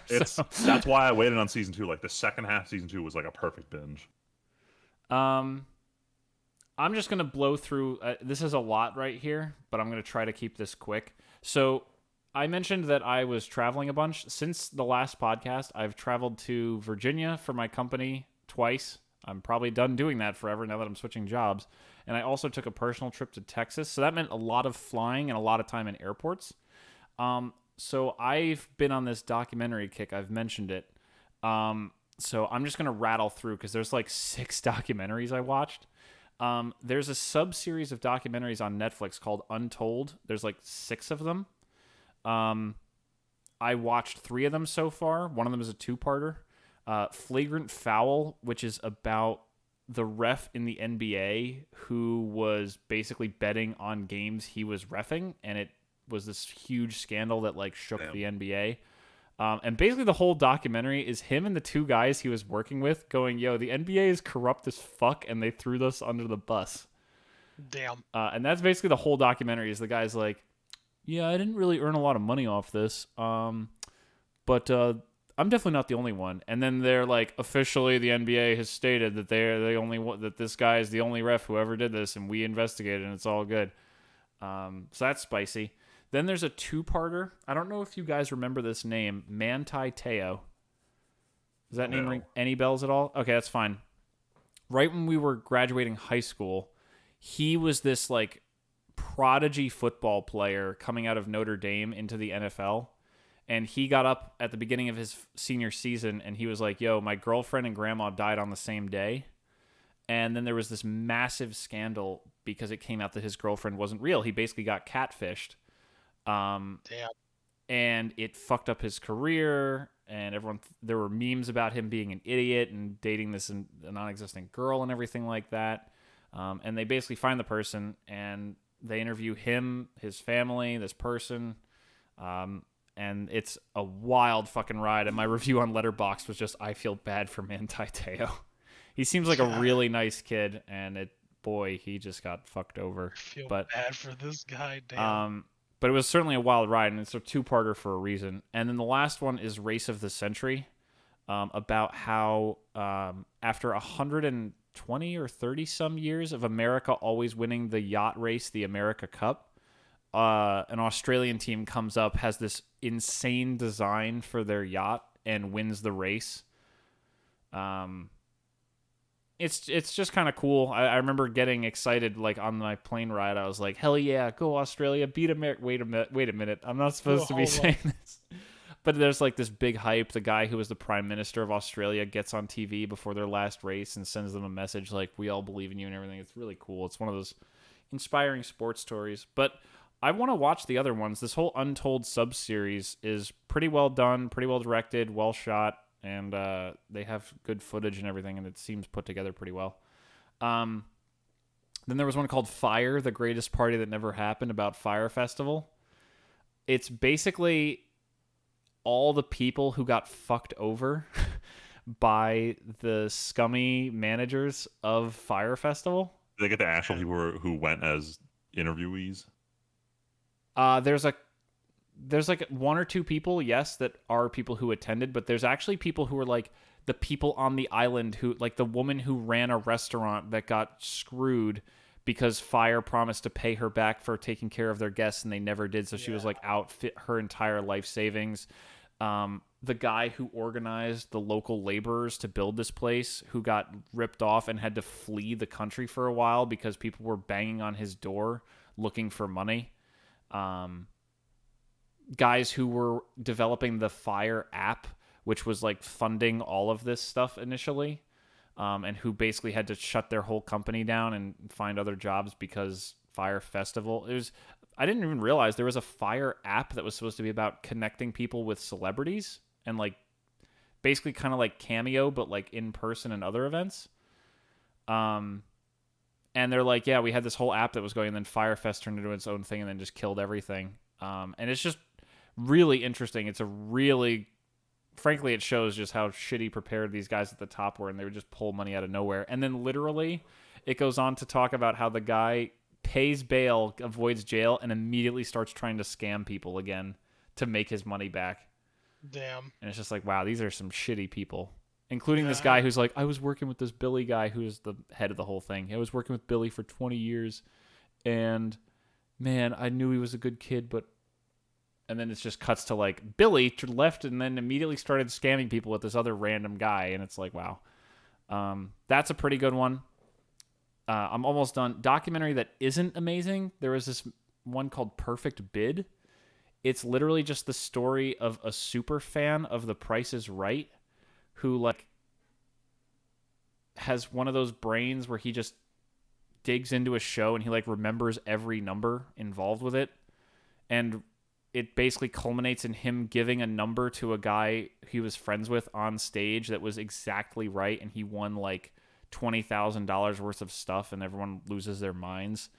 That's why I waited on season 2. Like the second half of season 2 was like a perfect binge. I'm just gonna blow through. This is a lot right here, but I'm gonna try to keep this quick. So I mentioned that I was traveling a bunch. Since the last podcast, I've traveled to Virginia for my company twice. I'm probably done doing that forever now that I'm switching jobs. And I also took a personal trip to Texas. So that meant a lot of flying and a lot of time in airports. So I've been on this documentary kick. I've mentioned it. So I'm just going to rattle through because there's like 6 documentaries I watched. There's a sub-series of documentaries on Netflix called Untold. There's like 6 of them. I watched 3 of them so far. One of them is a 2-parter. Flagrant Foul, which is about the ref in the NBA who was basically betting on games he was reffing, and it was this huge scandal that like shook the NBA. And basically the whole documentary is him and the 2 guys he was working with going, yo, the NBA is corrupt as fuck, and they threw us under the bus. Damn. And that's basically the whole documentary is the guy's like, yeah, I didn't really earn a lot of money off this, but I'm definitely not the only one. And then they're like, officially, the NBA has stated that they're the only one, that this guy is the only ref who ever did this, and we investigated, and it's all good. So that's spicy. Then there's a 2-parter. I don't know if you guys remember this name, Manti Te'o. Does that name ring any bells at all? Okay, that's fine. Right when we were graduating high school, he was this like prodigy football player coming out of Notre Dame into the NFL. And he got up at the beginning of his senior season and he was like, yo, my girlfriend and grandma died on the same day. And then there was this massive scandal because it came out that his girlfriend wasn't real. He basically got catfished. Damn. And it fucked up his career. And there were memes about him being an idiot and dating this a non-existent girl and everything like that. And they basically find the person and they interview him, his family, this person. And it's a wild fucking ride. And my review on Letterboxd was just, I feel bad for Manti Te'o. He seems like a really nice kid, and boy, he just got fucked over. I feel bad for this guy, damn. But it was certainly a wild ride, and it's a 2-parter for a reason. And then the last one is Race of the Century, about how after 120 or 30 some years of America always winning the yacht race, the America Cup, an Australian team comes up, has this insane design for their yacht, and wins the race. It's just kind of cool. I remember getting excited, like on my plane ride. I was like, "Hell yeah, go Australia, beat America!" Wait a minute. I'm not supposed to be saying this, but there's like this big hype. The guy who was the Prime Minister of Australia gets on TV before their last race and sends them a message like, "We all believe in you" and everything. It's really cool. It's one of those inspiring sports stories, but I want to watch the other ones. This whole Untold sub-series is pretty well done, pretty well directed, well shot, and they have good footage and everything, and it seems put together pretty well. Then there was one called Fire, the Greatest Party That Never Happened, about Fire Festival. It's basically all the people who got fucked over by the scummy managers of Fire Festival. Did they get the actual people who went as interviewees? there's like one or two people, yes, that are people who attended, but there's actually people who are like the people on the island who, like the woman who ran a restaurant that got screwed because Fire promised to pay her back for taking care of their guests and they never did. So she was like out her entire life savings. The guy who organized the local laborers to build this place, who got ripped off and had to flee the country for a while because people were banging on his door looking for money. Guys who were developing the Fire app, which was like funding all of this stuff initially, and who basically had to shut their whole company down and find other jobs because Fire Festival. I didn't even realize there was a Fire app that was supposed to be about connecting people with celebrities and like basically kind of like Cameo, but like in person and other events. And they're like, yeah, we had this whole app that was going, and then Firefest turned into its own thing and then just killed everything. And it's just really interesting. Frankly, it shows just how shitty prepared these guys at the top were, and they would just pull money out of nowhere. And then literally, it goes on to talk about how the guy pays bail, avoids jail, and immediately starts trying to scam people again to make his money back. Damn. And it's just like, wow, these are some shitty people. Including this guy who's like, I was working with this Billy guy who's the head of the whole thing. I was working with Billy for 20 years, and man, I knew he was a good kid, but... And then it just cuts to like Billy left and then immediately started scamming people with this other random guy. And it's like, wow. That's a pretty good one. I'm almost done. Documentary that isn't amazing. There was this one called Perfect Bid. It's literally just the story of a super fan of The Price is Right who like has one of those brains where he just digs into a show and he like remembers every number involved with it. And it basically culminates in him giving a number to a guy he was friends with on stage that was exactly right, and he won like $20,000 worth of stuff, and everyone loses their minds.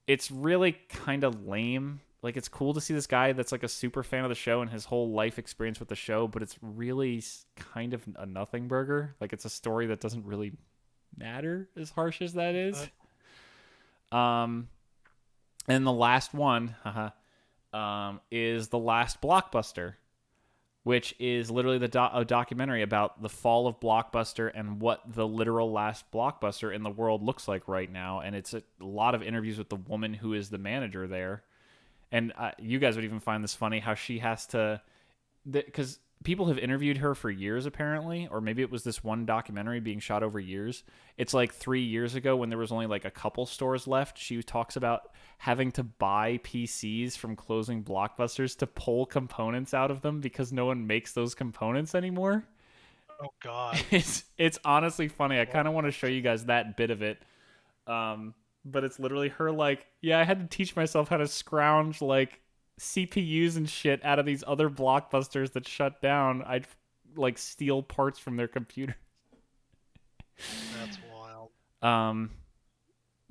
It's really kind of lame. Like, it's cool to see this guy that's like a super fan of the show and his whole life experience with the show, but it's really kind of a nothing burger. Like, it's a story that doesn't really matter, as harsh as that is. And the last one, is The Last Blockbuster, which is literally a documentary about the fall of Blockbuster and what the literal last Blockbuster in the world looks like right now. And it's a lot of interviews with the woman who is the manager there. And you guys would even find this funny, how she has to... Because people have interviewed her for years, apparently, or maybe it was this one documentary being shot over years. It's like 3 years ago when there was only like a couple stores left. She talks about having to buy PCs from closing Blockbusters to pull components out of them because no one makes those components anymore. Oh God. It's honestly funny. I kind of want to show you guys that bit of it. But it's literally her like, yeah, I had to teach myself how to scrounge like CPUs and shit out of these other Blockbusters that shut down. I'd like steal parts from their computer. That's wild.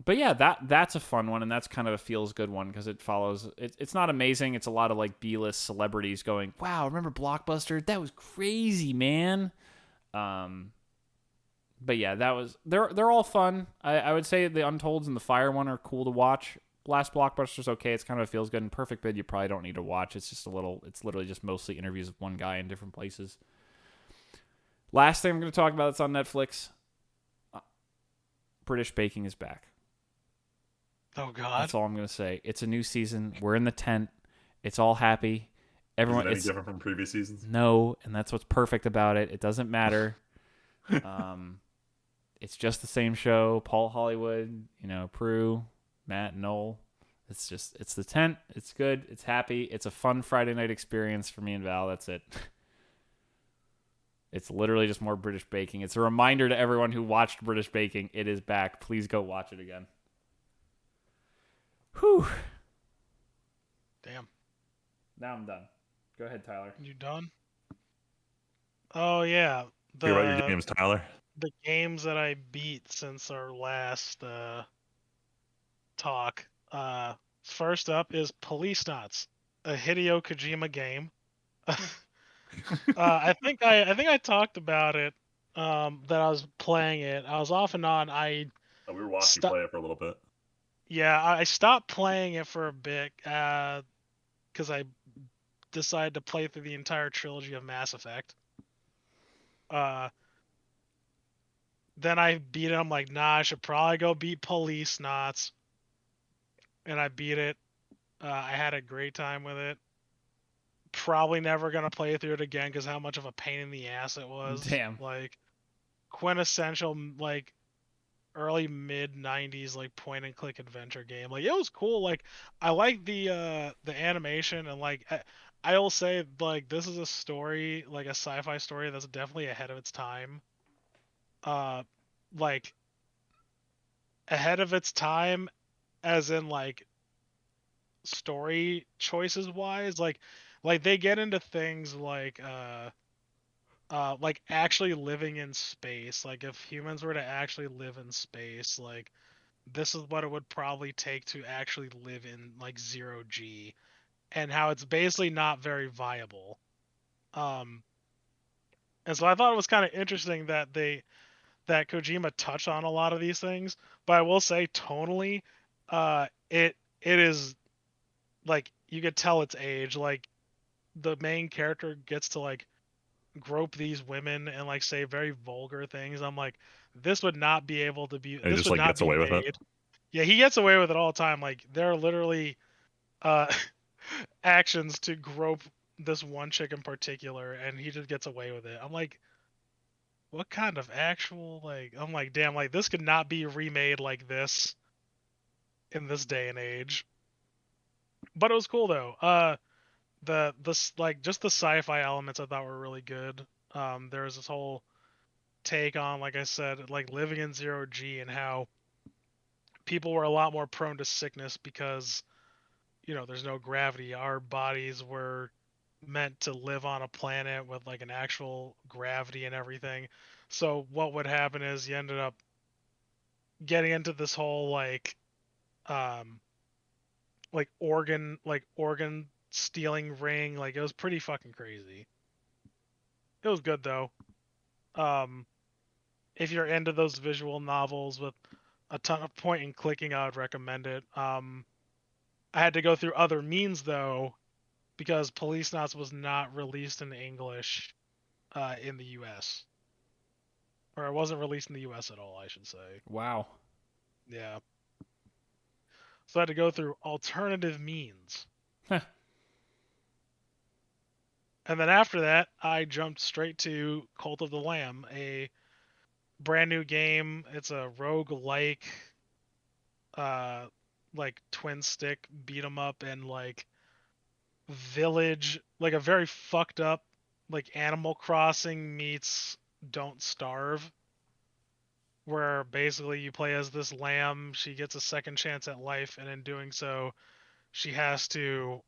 But yeah, that's a fun one, and that's kind of a feels good one because it follows. It's not amazing. It's a lot of like B-list celebrities going, "Wow, remember Blockbuster? That was crazy, man." But yeah, they're all fun. I would say the Untolds and the Fire one are cool to watch. Last Blockbuster's okay. It's kind of feels good. And Perfect Bid, you probably don't need to watch. It's just it's literally just mostly interviews with one guy in different places. Last thing I'm going to talk about that's on Netflix. British Baking is back. Oh God. That's all I'm going to say. It's a new season. We're in the tent. It's all happy. Everyone. Is it any different from previous seasons? No, and that's what's perfect about it. It doesn't matter. It's just the same show. Paul Hollywood, Prue, Matt, Noel. It's the tent. It's good. It's happy. It's a fun Friday night experience for me and Val. That's it. It's literally just more British Baking. It's a reminder to everyone who watched British Baking. It is back. Please go watch it again. Whew. Damn. Now I'm done. Go ahead, Tyler. You done? Oh yeah. Hear about your games, Tyler. The games that I beat since our last talk. First up is Police Knots, a Hideo Kojima game. I think I talked about it. That I was playing it. I was off and on. We were watching you play it for a little bit. Yeah, I stopped playing it for a bit because I decided to play through the entire trilogy of Mass Effect. Then I beat it. I'm like, nah, I should probably go beat Police Knots. And I beat it. I had a great time with it. Probably never gonna play through it again because how much of a pain in the ass it was. Damn. Like quintessential like early mid 90s like point and click adventure game. Like it was cool. Like I like the animation and like I will say like this is a story like a sci-fi story that's definitely ahead of its time. Like ahead of its time as in like story choices wise like they get into things like actually living in space. Like if humans were to actually live in space, like this is what it would probably take to actually live in like 0G and how it's basically not very viable. Um and so I thought it was kind of interesting that Kojima touched on a lot of these things, but I will say tonally it is like you could tell its age. Like the main character gets to like grope these women and like say very vulgar things. I'm like, this would not be able to be. And he This just would like not gets be away with it. made. Yeah, he gets away with it all the time. Like there are literally uh, actions to grope this one chick in particular, and he just gets away with it. I'm like, what kind of actual like? I'm like, damn, like this could not be remade like this in this day and age. But it was cool though. Like just the sci-fi elements I thought were really good. There was this whole take on, like I said, like living in 0G and how people were a lot more prone to sickness because, there's no gravity. Our bodies were meant to live on a planet with like an actual gravity and everything. So what would happen is you ended up getting into this whole um organ stealing ring. Like it was pretty fucking crazy. It was good though. Um if you're into those visual novels with a ton of point and clicking, I would recommend it. I had to go through other means though because Police Knots was not released in English in the U.S. Or it wasn't released in the U.S. at all, I should say. Wow. Yeah. So I had to go through alternative means. And then after that, I jumped straight to Cult of the Lamb, a brand new game. It's a rogue-like, like twin stick beat 'em up and like village, like a very fucked up, like Animal Crossing meets Don't Starve, where basically you play as this lamb. She gets a second chance at life, and in doing so, she has to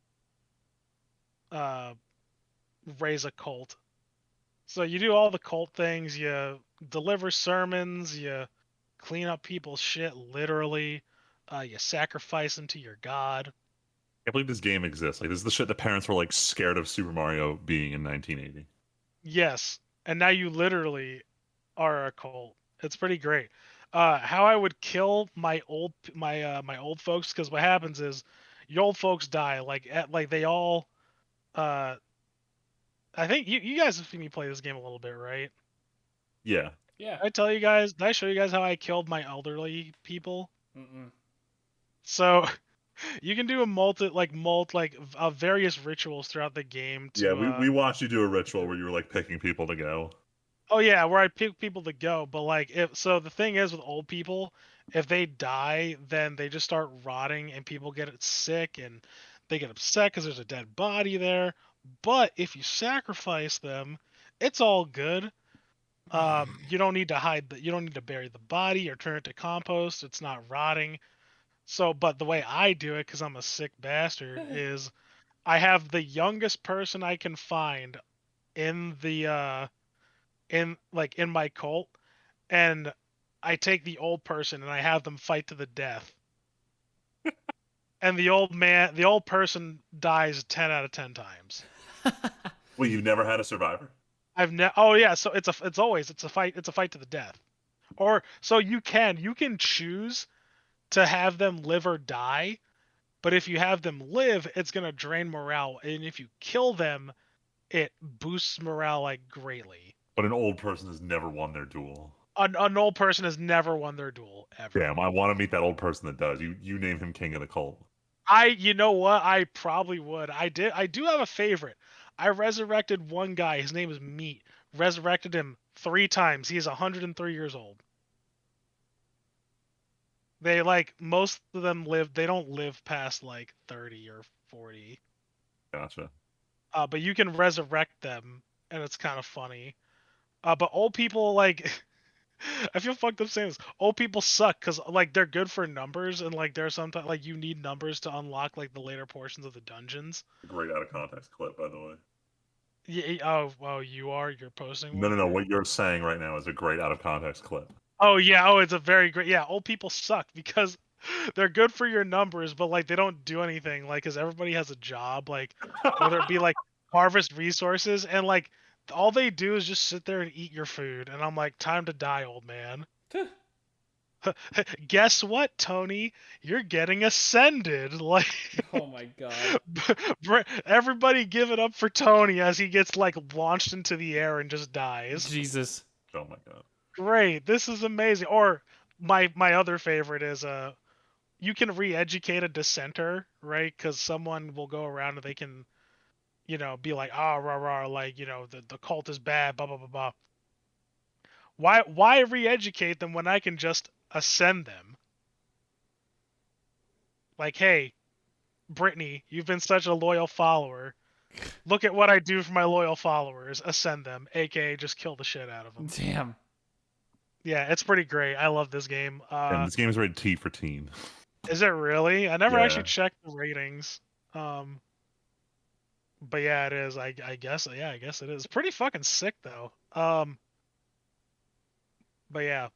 uh, raise a cult. So you do all the cult things. You deliver sermons. You clean up people's shit, literally. You sacrifice them to your god. I can't believe this game exists. Like this is the shit that parents were like scared of Super Mario being in 1980. Yes, and now you literally are a cult. It's pretty great. How I would kill my old folks, because what happens is your old folks die. Like they all. Uh, I think you guys have seen me play this game a little bit, right? Yeah. Yeah. Did I tell you guys? Did I show you guys how I killed my elderly people? Mm-mm. So you can do various rituals throughout the game Yeah, to we watched you do a ritual where you were like picking people to go. Oh yeah, where I pick people to go, but like if so the thing is with old people, if they die, then they just start rotting and people get sick and they get upset because there's a dead body there. But if you sacrifice them, it's all good. You don't need to you don't need to bury the body or turn it to compost. It's not rotting. So, but the way I do it, because I'm a sick bastard, is I have the youngest person I can find in the in my cult, and I take the old person and I have them fight to the death. And the old person dies 10 out of 10 times. Well, you've never had a survivor? Oh yeah, so it's a fight to the death. Or so you can choose to have them live or die, But if you have them live, it's gonna drain morale, and if you kill them, it boosts morale like greatly. But an old person has never won their duel. An old person has never won their duel ever. Damn, I want to meet that old person that does. You name him king of the cult. You know what? I probably would. I do have a favorite. I resurrected one guy. His name is Meat. Resurrected him 3 times. He is 103 years old. They most of them live. They don't live past like 30 or 40. Gotcha. But you can resurrect them, and it's kind of funny. But old people I feel fucked up saying this. Old people suck because they're good for numbers, and there's sometimes you need numbers to unlock the later portions of the dungeons. Great out of context clip, by the way. Yeah. Oh, you're posting No, one. no, no. What you're saying right now is a great out of context clip. Oh yeah. Oh, it's a very great. Yeah, old people suck because they're good for your numbers, but they don't do anything. Because everybody has a job. Whether it be harvest resources, and all they do is just sit there and eat your food. And I'm like, time to die, old man. Guess what, Tony? You're getting ascended. Oh my god. Everybody give it up for Tony as he gets launched into the air and just dies. Jesus. Oh my god. Great, this is amazing. Or my other favorite is you can re-educate a dissenter, right? Because someone will go around and they can, be like, ah, rah rah, the cult is bad, blah blah blah blah. Why re-educate them when I can just ascend them? Hey, Brittany, you've been such a loyal follower. Look at what I do for my loyal followers. Ascend them, aka just kill the shit out of them. Damn. Yeah, it's pretty great. I love this game. And this game is rated T for teen. Is it really? I never Yeah. actually checked the ratings. But yeah, it is. I guess. Yeah, I guess it is. Pretty fucking sick though. But yeah,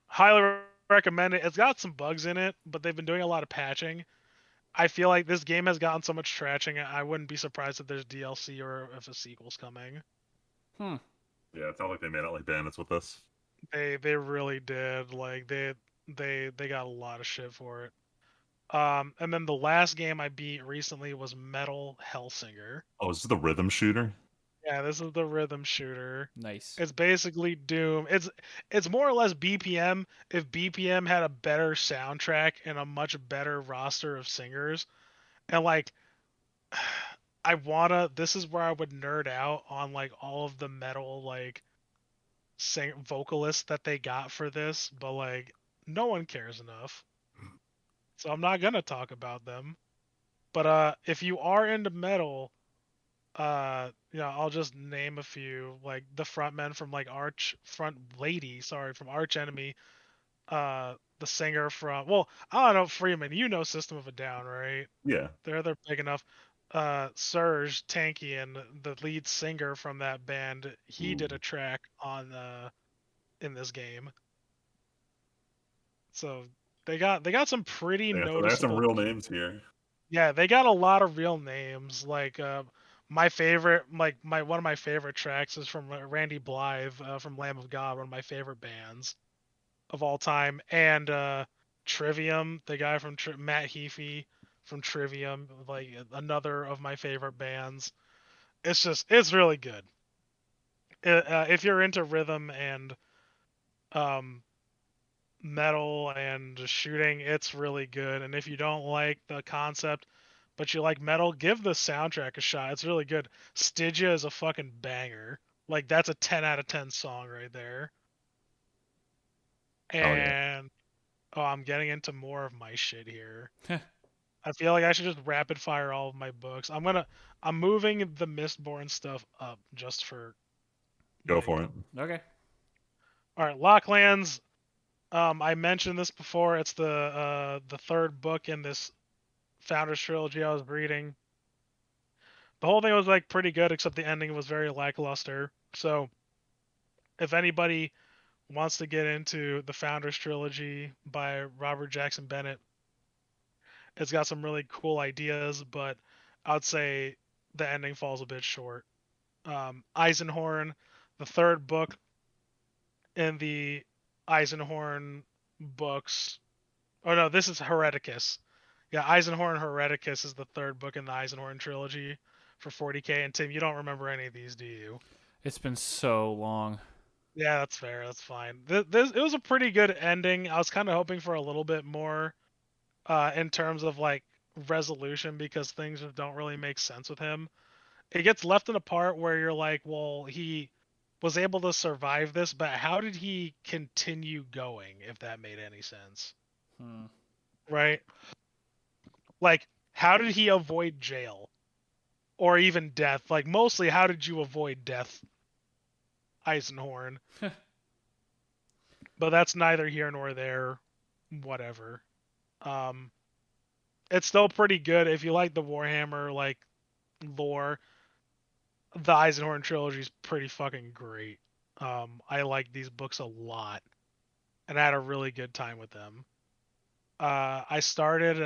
highly recommend it. It's got some bugs in it, but they've been doing a lot of patching. I feel like this game has gotten so much traction. I wouldn't be surprised if there's DLC or if a sequel's coming. Hmm. Yeah, it sounds like they made out like bandits with this. They really did. They got a lot of shit for it. And then the last game I beat recently was Metal Hellsinger. Oh, is this the rhythm shooter? Yeah, this is the rhythm shooter. Nice. It's basically Doom. It's more or less BPM if BPM had a better soundtrack and a much better roster of singers. And this is where I would nerd out on all of the metal vocalists that they got for this, but no one cares enough. So I'm not gonna talk about them. But if you are into metal, I'll just name a few, the frontman from from Arch Enemy, the singer from, well, I don't know, Freeman, System of a Down, right? Yeah. They're big enough. Serge Tankian, the lead singer from that band, he did a track on in this game. So they got some pretty noticeable. There's some real names here. Yeah, they got a lot of real names. My favorite, one of my favorite tracks is from Randy Blythe from Lamb of God, one of my favorite bands of all time, and Trivium, the guy from Matt Heafy from Trivium, another of my favorite bands. It's really good. If you're into rhythm and metal and shooting, it's really good. And if you don't like the concept but you like metal, give the soundtrack a shot. It's really good. Stygia is a fucking banger. That's a 10 out of 10 song right there. And I'm getting into more of my shit here. I feel like I should just rapid fire all of my books. I'm moving the Mistborn stuff up just for Go for it. Okay. All right, Locklands. I mentioned this before. It's the third book in this Founders trilogy I was reading. The whole thing was pretty good, except the ending was very lackluster. So, if anybody wants to get into the Founders trilogy by Robert Jackson Bennett, it's got some really cool ideas, but I'd say the ending falls a bit short. Eisenhorn, the third book in the Eisenhorn books. Oh no, this is Hereticus. Yeah, Eisenhorn Hereticus is the third book in the Eisenhorn trilogy for 40K. And Tim, you don't remember any of these, do you? It's been so long. Yeah, that's fair. That's fine. This it was a pretty good ending. I was kind of hoping for a little bit more, in terms of like resolution because things just don't really make sense with him. It gets left in a part where you're like, well, he was able to survive this, but how did he continue going? If that made any sense, Hmm. right? Like, how did he avoid jail or even death? Like, mostly, how did you avoid death, Eisenhorn? But that's neither here nor there. Whatever. Um, it's still pretty good if you like the Warhammer like lore. The Eisenhorn trilogy is pretty fucking great. I like these books a lot, and I had a really good time with them. I started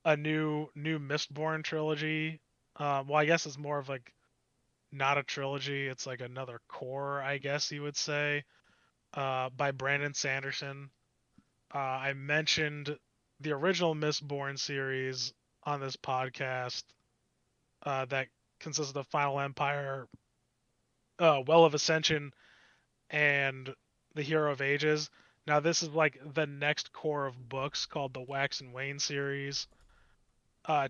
a new Mistborn trilogy. Well, I guess it's more of like not a trilogy. It's like another core, I guess you would say, by Brandon Sanderson. I mentioned the original Mistborn series on this podcast, that consisted of Final Empire, Well of Ascension, and The Hero of Ages. Now this is like the next core of books called the Wax and Wayne series.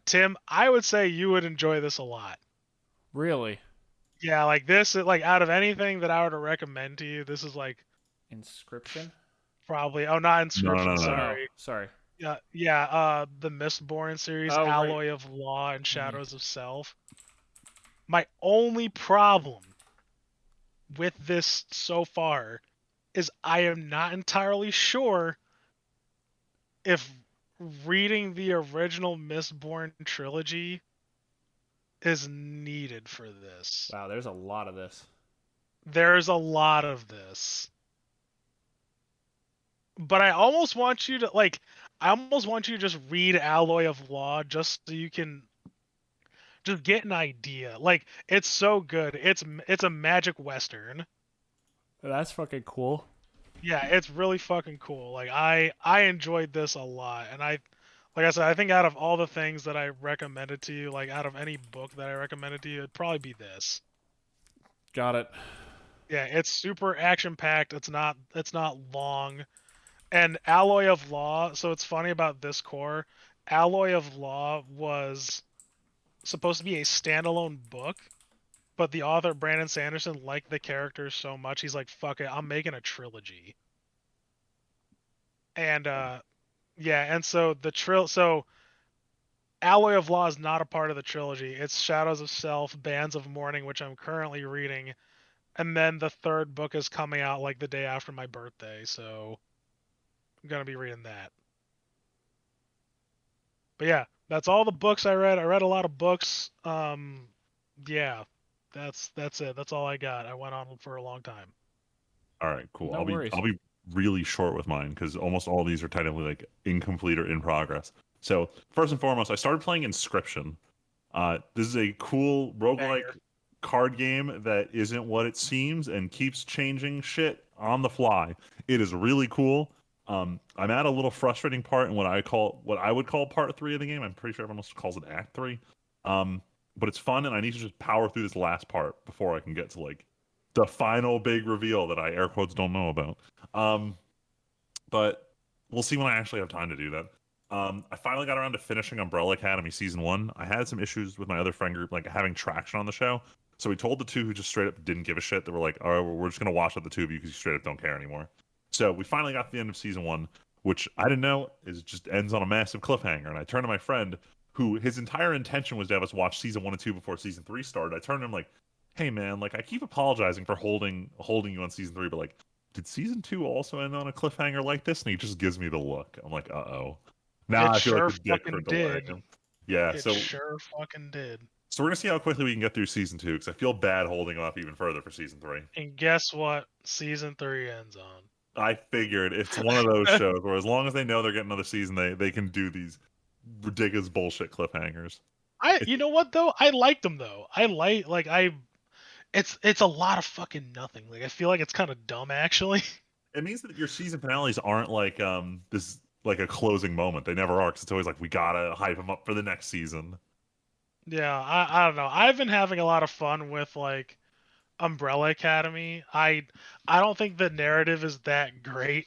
Tim, I would say you would enjoy this a lot. Really? Yeah, like this, like out of anything that I were to recommend to you, this is like Inscription? probably. Oh, not No, no, Inscription. no, no. Oh, Sorry. sorry. Yeah, yeah. The Mistborn series, Oh, right. Alloy of Law and Mhm. Shadows of Self. My only problem with this so far is I am not entirely sure if reading the original Mistborn trilogy is needed for this. Wow, there's a lot of this. There's a lot of this. But I almost want you to just read Alloy of Law just so you can just get an idea. Like it's so good. It's a magic western. That's fucking cool. Yeah, it's really fucking cool. Like I enjoyed this a lot, and like I said, I think out of all the things that I recommended to you, like out of any book that I recommended to you, it'd probably be this. Got it. Yeah, it's super action packed. It's not long. And Alloy of Law, so it's funny about this core. Alloy of Law was supposed to be a standalone book, but the author Brandon Sanderson liked the characters so much he's like, "Fuck it, I'm making a trilogy." And yeah, and so so Alloy of Law is not a part of the trilogy. It's Shadows of Self, Bands of Mourning, which I'm currently reading, and then the third book is coming out like the day after my birthday, so I'm gonna be reading that. But yeah, that's all the books I read. I read a lot of books. Yeah, that's it. That's all I got. I went on for a long time. All right, cool. No worries. I'll be really short with mine because almost all these are technically like incomplete or in progress. So first and foremost, I started playing Inscription. This is a cool roguelike Banger. card game that isn't what it seems and keeps changing shit on the fly. It is really cool. I'm at a little frustrating part in what I would call part three of the game. I'm pretty sure everyone else calls it Act Three. Um, but it's fun, and I need to just power through this last part before I can get to like the final big reveal that I air quotes don't know about. Um, but we'll see when I actually have time to do that. I finally got around to finishing Umbrella Academy season one. I had some issues with my other friend group, like having traction on the show. So we told the two who just straight up didn't give a shit. They were like, "All right, we're just gonna watch out the two of you because you straight up don't care anymore." So we finally got to the end of season one, which I didn't know is just ends on a massive cliffhanger. And I turned to my friend, who his entire intention was to have us watch season one and two before season three started. I turned to him like, "Hey man, like I keep apologizing for holding you on season three, but like did season two also end on a cliffhanger like this?" And he just gives me the look. I'm like, uh-oh. Now It I feel like sure a dick for fucking delaying did. him. Yeah, It so sure fucking did. so we're gonna see how quickly we can get through season two because I feel bad holding him up even further for season three. And guess what? Season 3 ends on. I figured it's one of those shows where as long as they know they're getting another season, they can do these ridiculous bullshit cliffhangers. It, You know what though? I liked them though. It's a lot of fucking nothing. Like I feel like it's kind of dumb actually. it means that your season finales aren't like this like a closing moment. They never are, because it's always like we gotta hype them up for the next season. Yeah, I don't know. I've been having a lot of fun with like Umbrella Academy. I don't think the narrative is that great,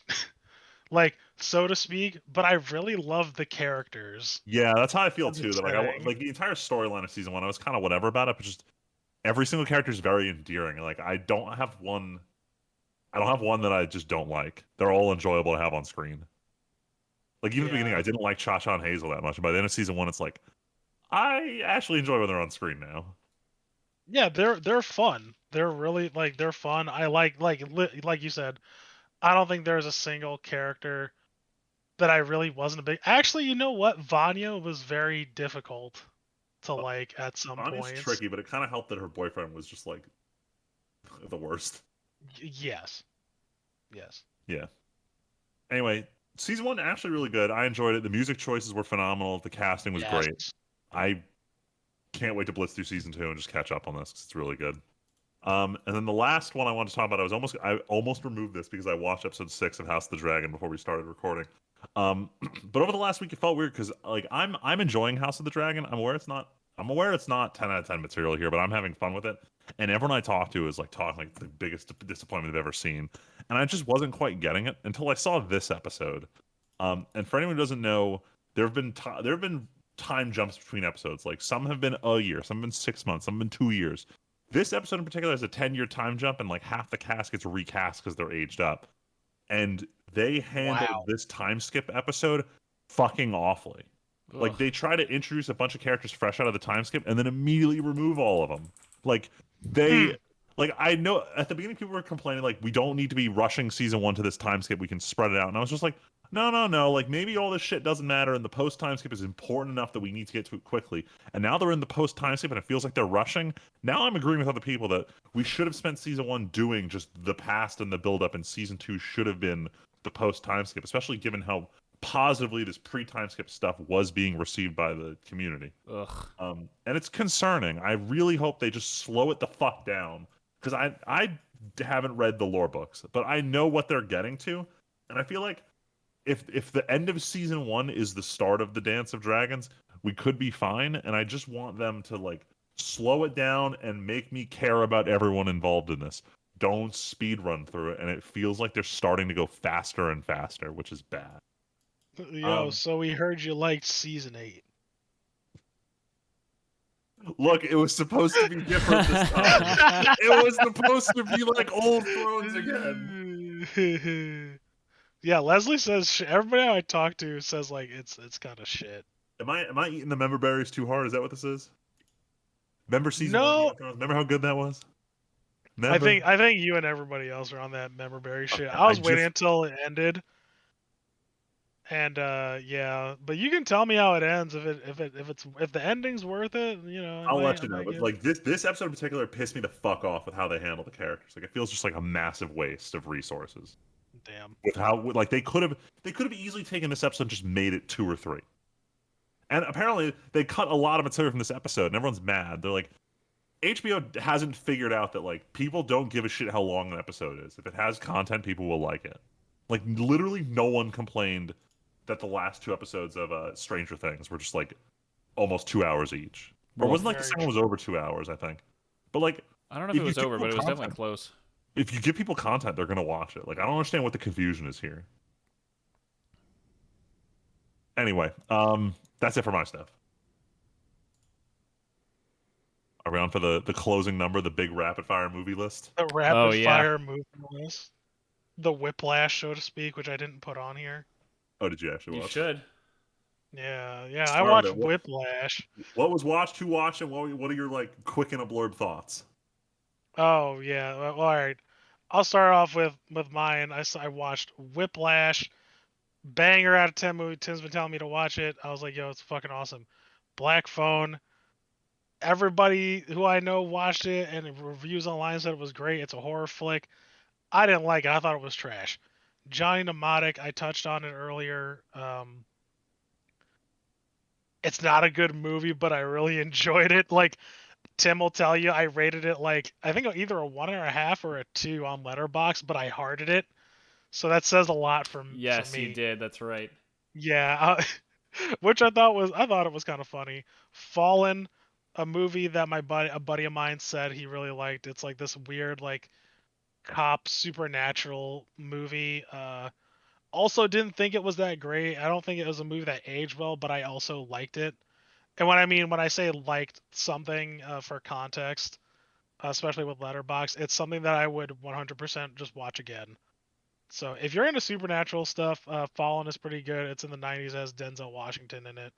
like so to speak, but I really love the characters Yeah, that's how I feel and the too. That like setting. like the entire storyline of season one, I was kind of whatever about it, but just every single character is very endearing. Like I don't have one that I just don't like. They're all enjoyable to have on screen. Like even at the beginning, Yeah. I didn't like Cha Cha and Hazel that much, and by the end of season one, it's like I actually enjoy when they're on screen now. Yeah, they're fun. They're really like they're fun. I like you said, I don't think there's a single character that I really wasn't a big. Actually, you know what? Vanya was very difficult to Uh, like at some Anya's points. tricky, but it kind of helped that her boyfriend was just like the worst. Yes. Yes. Yeah. Anyway, season one actually really good. I enjoyed it. The music choices were phenomenal. The casting was Yes. great. I can't wait to blitz through season two and just catch up on this 'cause it's really good. And then the last one I wanted to talk about, I almost removed this because I watched episode 6 of House of the Dragon before we started recording. But over the last week it felt weird because like I'm enjoying House of the Dragon. I'm aware it's not 10 out of 10 material here, but I'm having fun with it. And everyone I talk to is like talking like the biggest disappointment they've ever seen. And I just wasn't quite getting it until I saw this episode. And for anyone who doesn't know, there have been time jumps between episodes. Like some have been a year, some have been 6 months, some have been 2 years. This episode in particular has a 10-year time jump, and like half the cast gets recast because they're aged up. And they handled Wow. this time skip episode fucking awfully. Ugh. Like they try to introduce a bunch of characters fresh out of the time skip and then immediately remove all of them. Like Hmm. they like I know at the beginning people were complaining like we don't need to be rushing season one to this time skip. We can spread it out. And I was just like, no. Like maybe all this shit doesn't matter and the post time skip is important enough that we need to get to it quickly. And now they're in the post time skip and it feels like they're rushing. Now I'm agreeing with other people that we should have spent season one doing just the past and the build up, and season two should have been the post time skip, especially given how positively this pre time skip stuff was being received by the community. Ugh. And it's concerning. I really hope they just slow it the fuck down because I haven't read the lore books, but I know what they're getting to, and I feel like if the end of season one is the start of the Dance of Dragons, we could be fine. And I just want them to like slow it down and make me care about everyone involved in this. Don't speed run through it, and it feels like they're starting to go faster and faster, which is bad. Yo, Um, so we heard you liked season 8. Look, it was supposed to be different this time. It was supposed to be like Old Thrones again. Yeah, Leslie says everybody I talk to says like it's kind of shit. Am I eating the member berries too hard? Is that what this is? Remember season one of Game No, of Thrones? Remember how good that was? I Remember? think I think you and everybody else are on that memberberry shit. Okay, I was waiting until it ended, and yeah, but you can tell me how it ends if the ending's worth it. You know, I'll let I you know. might But give it. like this episode in particular pissed me the fuck off with how they handle the characters. Like it feels just like a massive waste of resources. Damn. With how like they could have easily taken this episode and just made it 2 or 3. And apparently they cut a lot of material from this episode, and everyone's mad. They're like, HBO hasn't figured out that like people don't give a shit how long an episode is. If it has content, people will like it. Like literally, no one complained that the last 2 episodes of Stranger Things were just like almost 2 hours each, or Well, wasn't like the Very second one was over 2 hours, I think. But like, I don't know if if it you was give over, people but it was content, definitely close. if you give people content, they're gonna watch it. Like I don't understand what the confusion is here. Anyway, that's it for my stuff. Are we on for the closing number, the big rapid fire movie list? The Oh rapid yeah. fire movie list, the whiplash, so to speak, which I didn't put on here. Oh, did you actually You watch? should. Yeah, I Start with watched it. Whiplash. What was watched? Who watched? And what are your like quick and a blurb thoughts? Oh yeah, well, all right. I'll start off with mine. I watched Whiplash, banger out of 10 movie. Tim's been telling me to watch it. I was like, yo, it's fucking awesome. Black Phone. Everybody who I know watched it, and reviews online said it was great. It's a horror flick. I didn't like it. I thought it was trash. Johnny Mnemonic. I touched on it earlier. It's not a good movie, but I really enjoyed it. Like Tim will tell you, I rated it like I think either a 1.5 or a 2 on Letterbox, but I hearted it. So that says a lot for Yes, you me. did. That's right. Yeah, which I thought it was kind of funny. Fallen, a movie that a buddy of mine said he really liked. It's like this weird like cop supernatural movie. Also didn't think it was that great. I don't think it was a movie that aged well, but I also liked it. And when I say liked something for context, especially with Letterbox, it's something that I would 100% just watch again. So if you're into supernatural stuff, Fallen is pretty good. It's in the 90s, has Denzel Washington in it.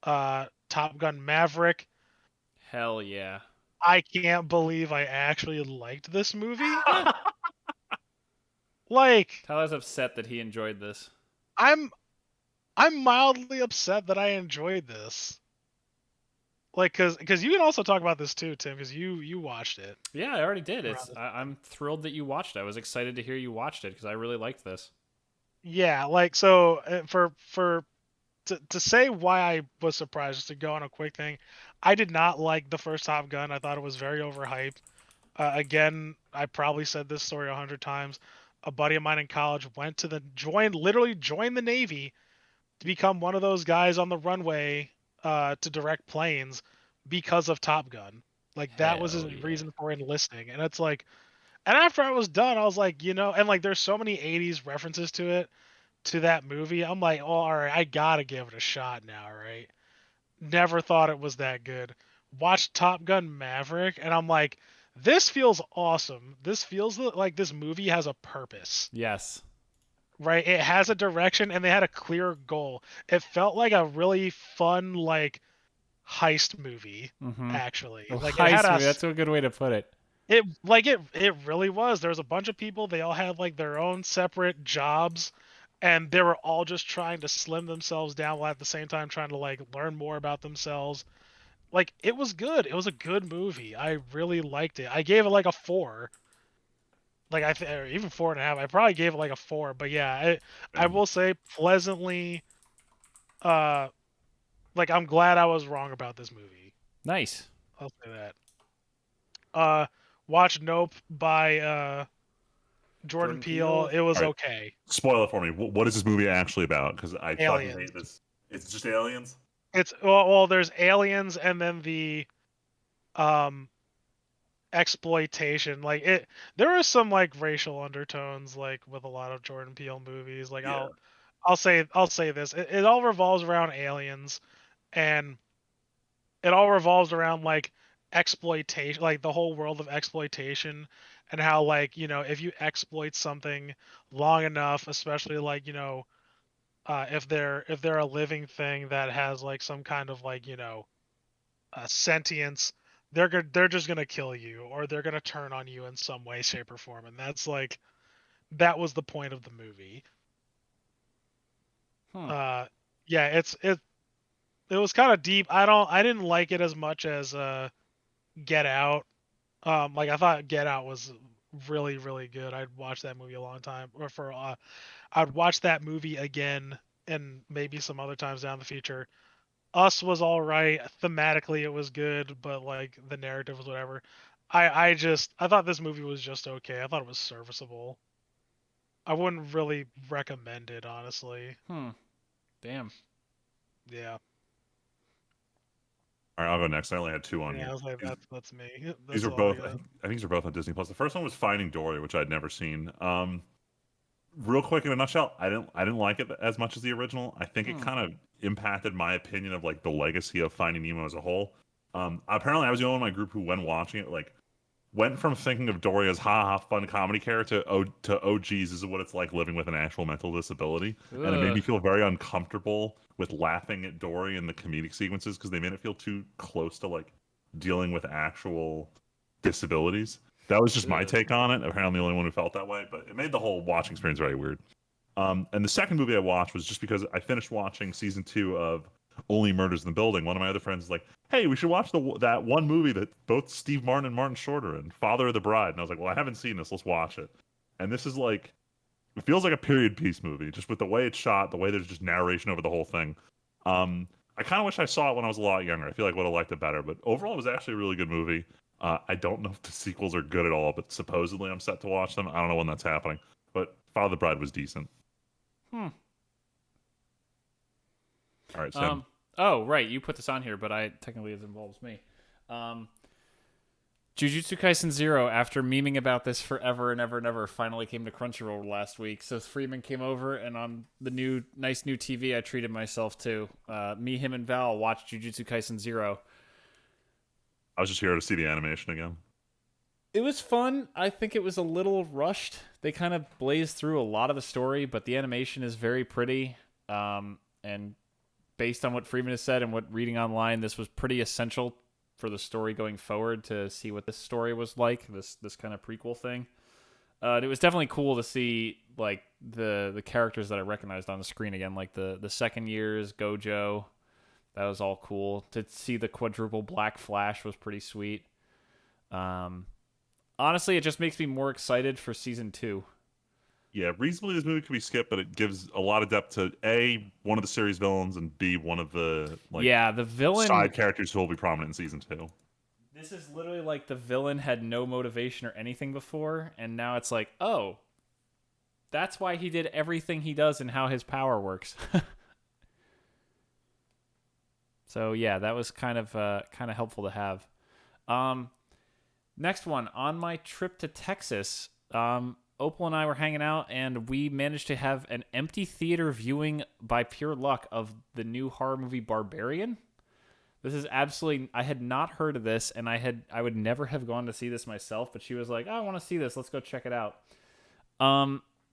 Top Gun Maverick. Hell yeah. I can't believe I actually liked this movie. Like Tyler's upset that he enjoyed this. I'm I'm mildly upset that I enjoyed this. Like cuz you can also talk about this too, Tim, cuz you watched it. Yeah, I already did. Around this I'm thrilled that you watched it. I was excited to hear you watched it because I really liked this. Yeah, like so for to say why I was surprised, just to go on a quick thing, I did not like the first Top Gun. I thought it was very overhyped. Again, I probably said this story 100 times. A buddy of mine in college went to literally joined the Navy to become one of those guys on the runway to direct planes because of Top Gun. Like that was his Hell yeah. reason for enlisting, and it's like, and after I was done, I was like, and like there's so many '80s references to it to that movie. I'm like, oh, all right, I gotta give it a shot now, right? Never thought it was that good. Watched Top Gun Maverick, and I'm like, this feels awesome. This feels like this movie has a purpose, Yes. right? It has a direction, and they had a clear goal. It felt like a really fun, like, heist movie, Mm-hmm. actually. Oh, Like, it had heist movie. That's a good way to put it. it really was. There was a bunch of people. They all had like their own separate jobs, and they were all just trying to slim themselves down while at the same time trying to like learn more about themselves. Like it was good. It was a good movie. I really liked it. I gave it like a 4. Like or even 4.5. I probably gave it like a 4. But yeah, I And will say pleasantly. Uh, like I'm glad I was wrong about this movie. Nice. I'll say that. Uh, watch Nope by Jordan Jordan Peele. Peele. It was all right, okay. spoil it for me. What is this movie actually about? Because I fucking Aliens. hate this. It's just aliens. It's there's aliens and then the um exploitation. Like there are some like racial undertones like with a lot of Jordan Peele movies. Like Yeah, I'll say this. It all revolves around aliens, and it all revolves around like exploitation, like the whole world of exploitation, and how like, if you exploit something long enough, especially like, if they're a living thing that has like some kind of like, sentience, they're just gonna kill you, or they're gonna turn on you in some way, shape, or form, and that was the point of the movie. Hmm. Uh, yeah, it was kind of deep. I didn't like it as much as Get Out. Like I thought Get Out was really really good. I'd watch that movie a long time, or for I'd watch that movie again and maybe some other times down the future. Us was all right. Thematically, it was good, but like the narrative was whatever. I thought this movie was just okay. I thought it was serviceable. I wouldn't really recommend it, honestly. Hmm. Damn. Yeah, all right, I'll go next. I only had two on yeah. I here. was like, These, that's me. these That's are all I both. got. I think these are both on Disney Plus. The first one was Finding Dory, which I'd never seen. Real quick in a nutshell, I didn't like it as much as the original. I think it Hmm. kind of impacted my opinion of like the legacy of Finding Nemo as a whole. Apparently, I was the only one in my group who, when watching it, like went from thinking of Dory as ha ha fun comedy character to oh geez, this is what it's like living with an actual mental disability, and it made Ugh. me feel very uncomfortable with laughing at Dory and the comedic sequences because they made it feel too close to like dealing with actual disabilities. That was just my Ugh. take on it. Apparently, I'm the only one who felt that way, but it made the whole watching experience very weird. And the second movie I watched was just because I finished watching season 2 of Only Murders in the Building. One of my other friends was like, "Hey, we should watch that one movie that both Steve Martin and Martin Short are in, Father of the Bride." And I was like, "Well, I haven't seen this. Let's watch it." And this is like, it feels like a period piece movie, just with the way it's shot, the way there's just narration over the whole thing. I kind of wish I saw it when I was a lot younger. I feel like I would have liked it better, but overall, it was actually a really good movie. I don't know if the sequels are good at all, but supposedly I'm set to watch them. I don't know when that's happening, but Father of the Bride was decent. Hmm. All right, Sam. Oh, right. You put this on here, but technically it involves me. Jujutsu Kaisen 0, after memeing about this forever and ever and ever, finally came to Crunchyroll last week. So Freeman came over, and on the nice new TV, I treated myself to. Me, him, and Val watched Jujutsu Kaisen 0. I was just here to see the animation again. It was fun. I think it was a little rushed. They kind of blazed through a lot of the story, but the animation is very pretty. And based on what Freeman has said and what reading online, this was pretty essential for the story going forward to see what this story was like, this kind of prequel thing. And it was definitely cool to see like the characters that I recognized on the screen again, like the second years, Gojo. That was all cool. To see the quadruple black Flash was pretty sweet. Honestly, it just makes me more excited for season 2. Yeah, reasonably this movie could be skipped, but it gives a lot of depth to A, one of the series villains, and B, one of the the villain side characters who will be prominent in season 2. This is literally like the villain had no motivation or anything before, and now it's like, oh, that's why he did everything he does and how his power works. So yeah, that was kind of helpful to have. Next one, on my trip to Texas, Opal and I were hanging out, and we managed to have an empty theater viewing by pure luck of the new horror movie Barbarian. This is absolutely... I had not heard of this, and I would never have gone to see this myself, but she was like, oh, I want to see this. Let's go check it out.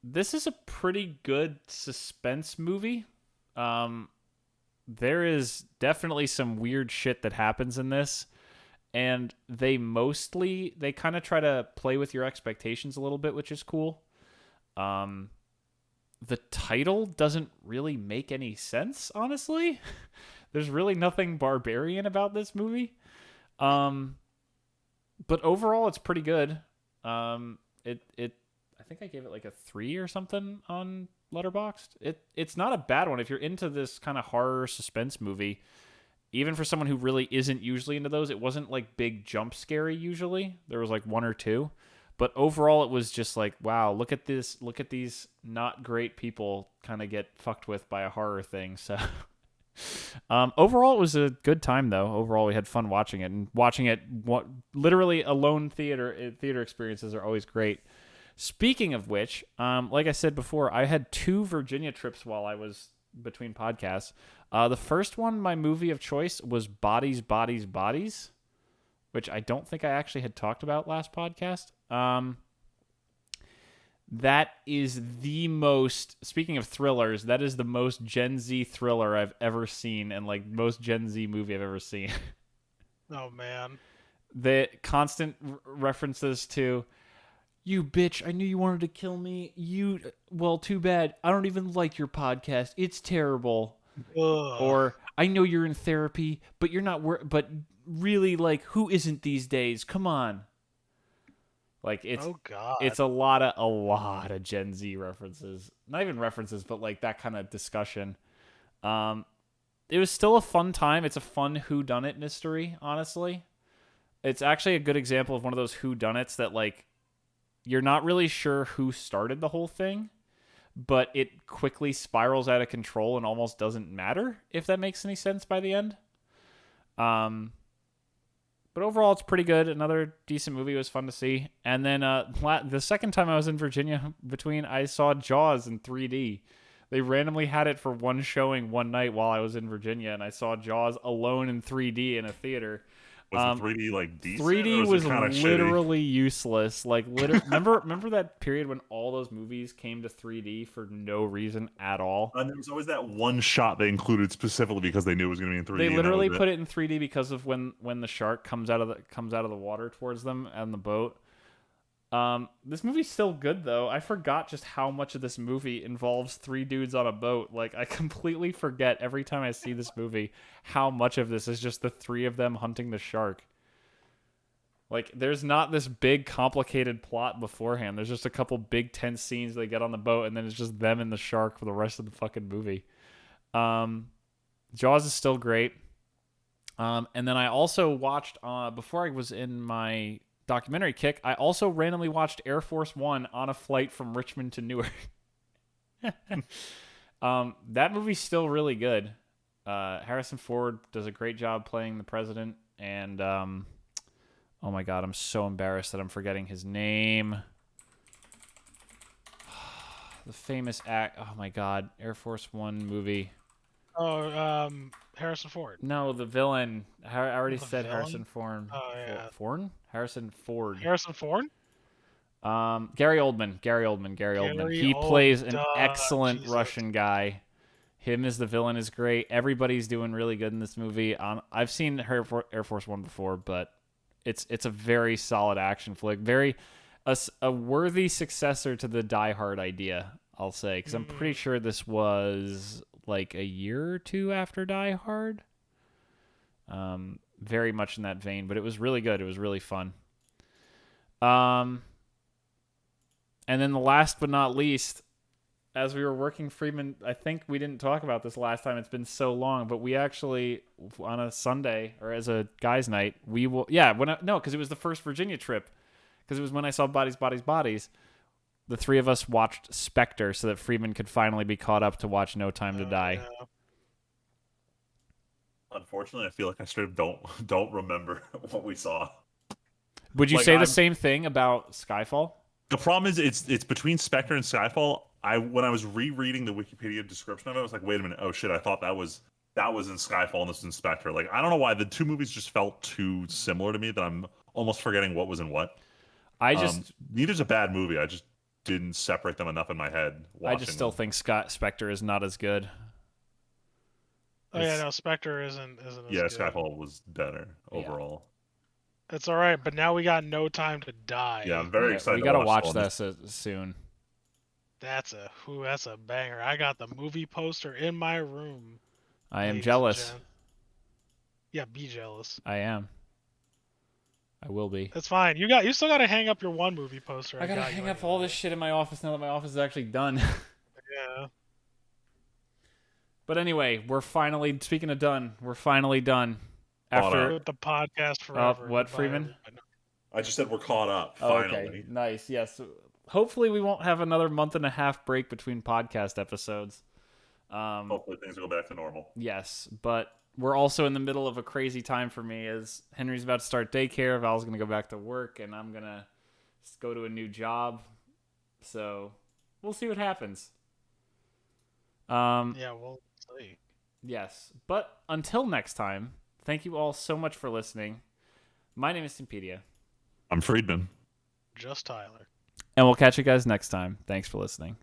This is a pretty good suspense movie. There is definitely some weird shit that happens in this. And they kind of try to play with your expectations a little bit, which is cool. The title doesn't really make any sense, honestly. There's really nothing barbarian about this movie. But overall, it's pretty good. I think I gave it like a 3 or something on Letterboxd. It's not a bad one if you're into this kind of horror suspense movie. Even for someone who really isn't usually into those, it wasn't like big jump scary usually. There was like 1 or 2. But overall, it was just like, wow, look at this. Look at these not great people kind of get fucked with by a horror thing. So overall, it was a good time, though. Overall, we had fun watching it. And watching it, literally alone theater experiences are always great. Speaking of which, like I said before, I had 2 Virginia trips while I was between podcasts. The first one, my movie of choice, was Bodies, Bodies, Bodies, which I don't think I actually had talked about last podcast. That is the most, speaking of thrillers, that is the most Gen Z thriller I've ever seen, and like most Gen Z movie I've ever seen. Oh, man. The constant references to, you bitch, I knew you wanted to kill me. Well, too bad. I don't even like your podcast. It's terrible. Ugh. Or, I know you're in therapy, but you're not but really, like, who isn't these days? Come on. Like, it's Oh, God. it's a lot of Gen Z references. Not even references, but like that kind of discussion. It was still a fun time. It's a fun whodunit mystery, honestly. It's actually a good example of one of those whodunits that, like, you're not really sure who started the whole thing, but it quickly spirals out of control and almost doesn't matter, if that makes any sense by the end. But overall, it's pretty good. Another decent movie. It was fun to see. And then the second time I was in Virginia, I saw Jaws in 3D. They randomly had it for one showing one night while I was in Virginia, and I saw Jaws alone in 3D in a theater. Was the 3D like decent? 3D was shitty? literally useless. Like, remember that period when all those movies came to 3D for no reason at all? And there was always that one shot they included specifically because they knew it was going to be in 3D. They literally put it in 3D because of when the shark comes out of the water towards them on the boat. This movie's still good though. I forgot just how much of this movie involves 3 dudes on a boat. Like, I completely forget every time I see this movie how much of this is just the 3 of them hunting the shark. Like, there's not this big complicated plot beforehand. There's just a couple big tense scenes they get on the boat, and then it's just them and the shark for the rest of the fucking movie. Jaws is still great. And then I also watched before I was in my documentary kick, I also randomly watched Air Force One on a flight from Richmond to Newark. That movie's still really good. Harrison Ford does a great job playing the president, and oh my god, I'm so embarrassed that I'm forgetting his name. The famous act. Oh my god, Air Force One movie. Oh, Harrison Ford. No, the villain. I already The said villain? Harrison Ford. Oh, yeah. Ford? Harrison Ford. Harrison Ford? Gary Oldman. Gary Oldman. Gary He plays an Oldman, excellent Jesus. Russian guy. Him as the villain is great. Everybody's doing really good in this movie. I've seen Air Force One before, but it's a very solid action flick. A worthy successor to the Die Hard idea, I'll say, because I'm pretty sure this was like a year or two after Die Hard. Very much in that vein, but it was really good. It was really fun. And then the last but not least, as we were working Freeman, I think we didn't talk about this last time. It's been so long, but we actually, on a Sunday or as a guys' night, we will, because it was the first Virginia trip, because it was when I saw Bodies, Bodies, Bodies. The three of us watched Spectre so that Freeman could finally be caught up to watch No Time to Die. Yeah. Unfortunately, I feel like I straight up don't remember what we saw. Would you say the same thing about Skyfall? The problem is it's between Spectre and Skyfall. When I was rereading the Wikipedia description of it, I was like, wait a minute, oh shit, I thought that was in Skyfall and this was in Spectre. Like, I don't know why the two movies just felt too similar to me that I'm almost forgetting what was in what. Neither's a bad movie. I just didn't separate them enough in my head. I just still think Spectre is not as good. Oh yeah, no, Spectre isn't as good. Skyfall was better overall. It's all right, but now we got No Time to Die. Yeah, I'm very excited. We gotta watch this soon. That's a banger. I got the movie poster in my room. I am jealous. Yeah, be jealous. I am. I will be. That's fine. You still gotta hang up your one movie poster. I gotta hang up all this shit in my office now that my office is actually done. Yeah. But anyway, speaking of done, we're finally done. After the podcast forever. What, Freeman? I just said we're caught up, finally. Okay, nice, yes. Hopefully we won't have another month and a half break between podcast episodes. Hopefully things will go back to normal. Yes, but we're also in the middle of a crazy time for me as Henry's about to start daycare, Val's going to go back to work, and I'm going to go to a new job. So we'll see what happens. Yeah, we'll see. Yes, but until next time, thank you all so much for listening. My name is Timpedia. I'm Friedman. Just Tyler. And we'll catch you guys next time. Thanks for listening.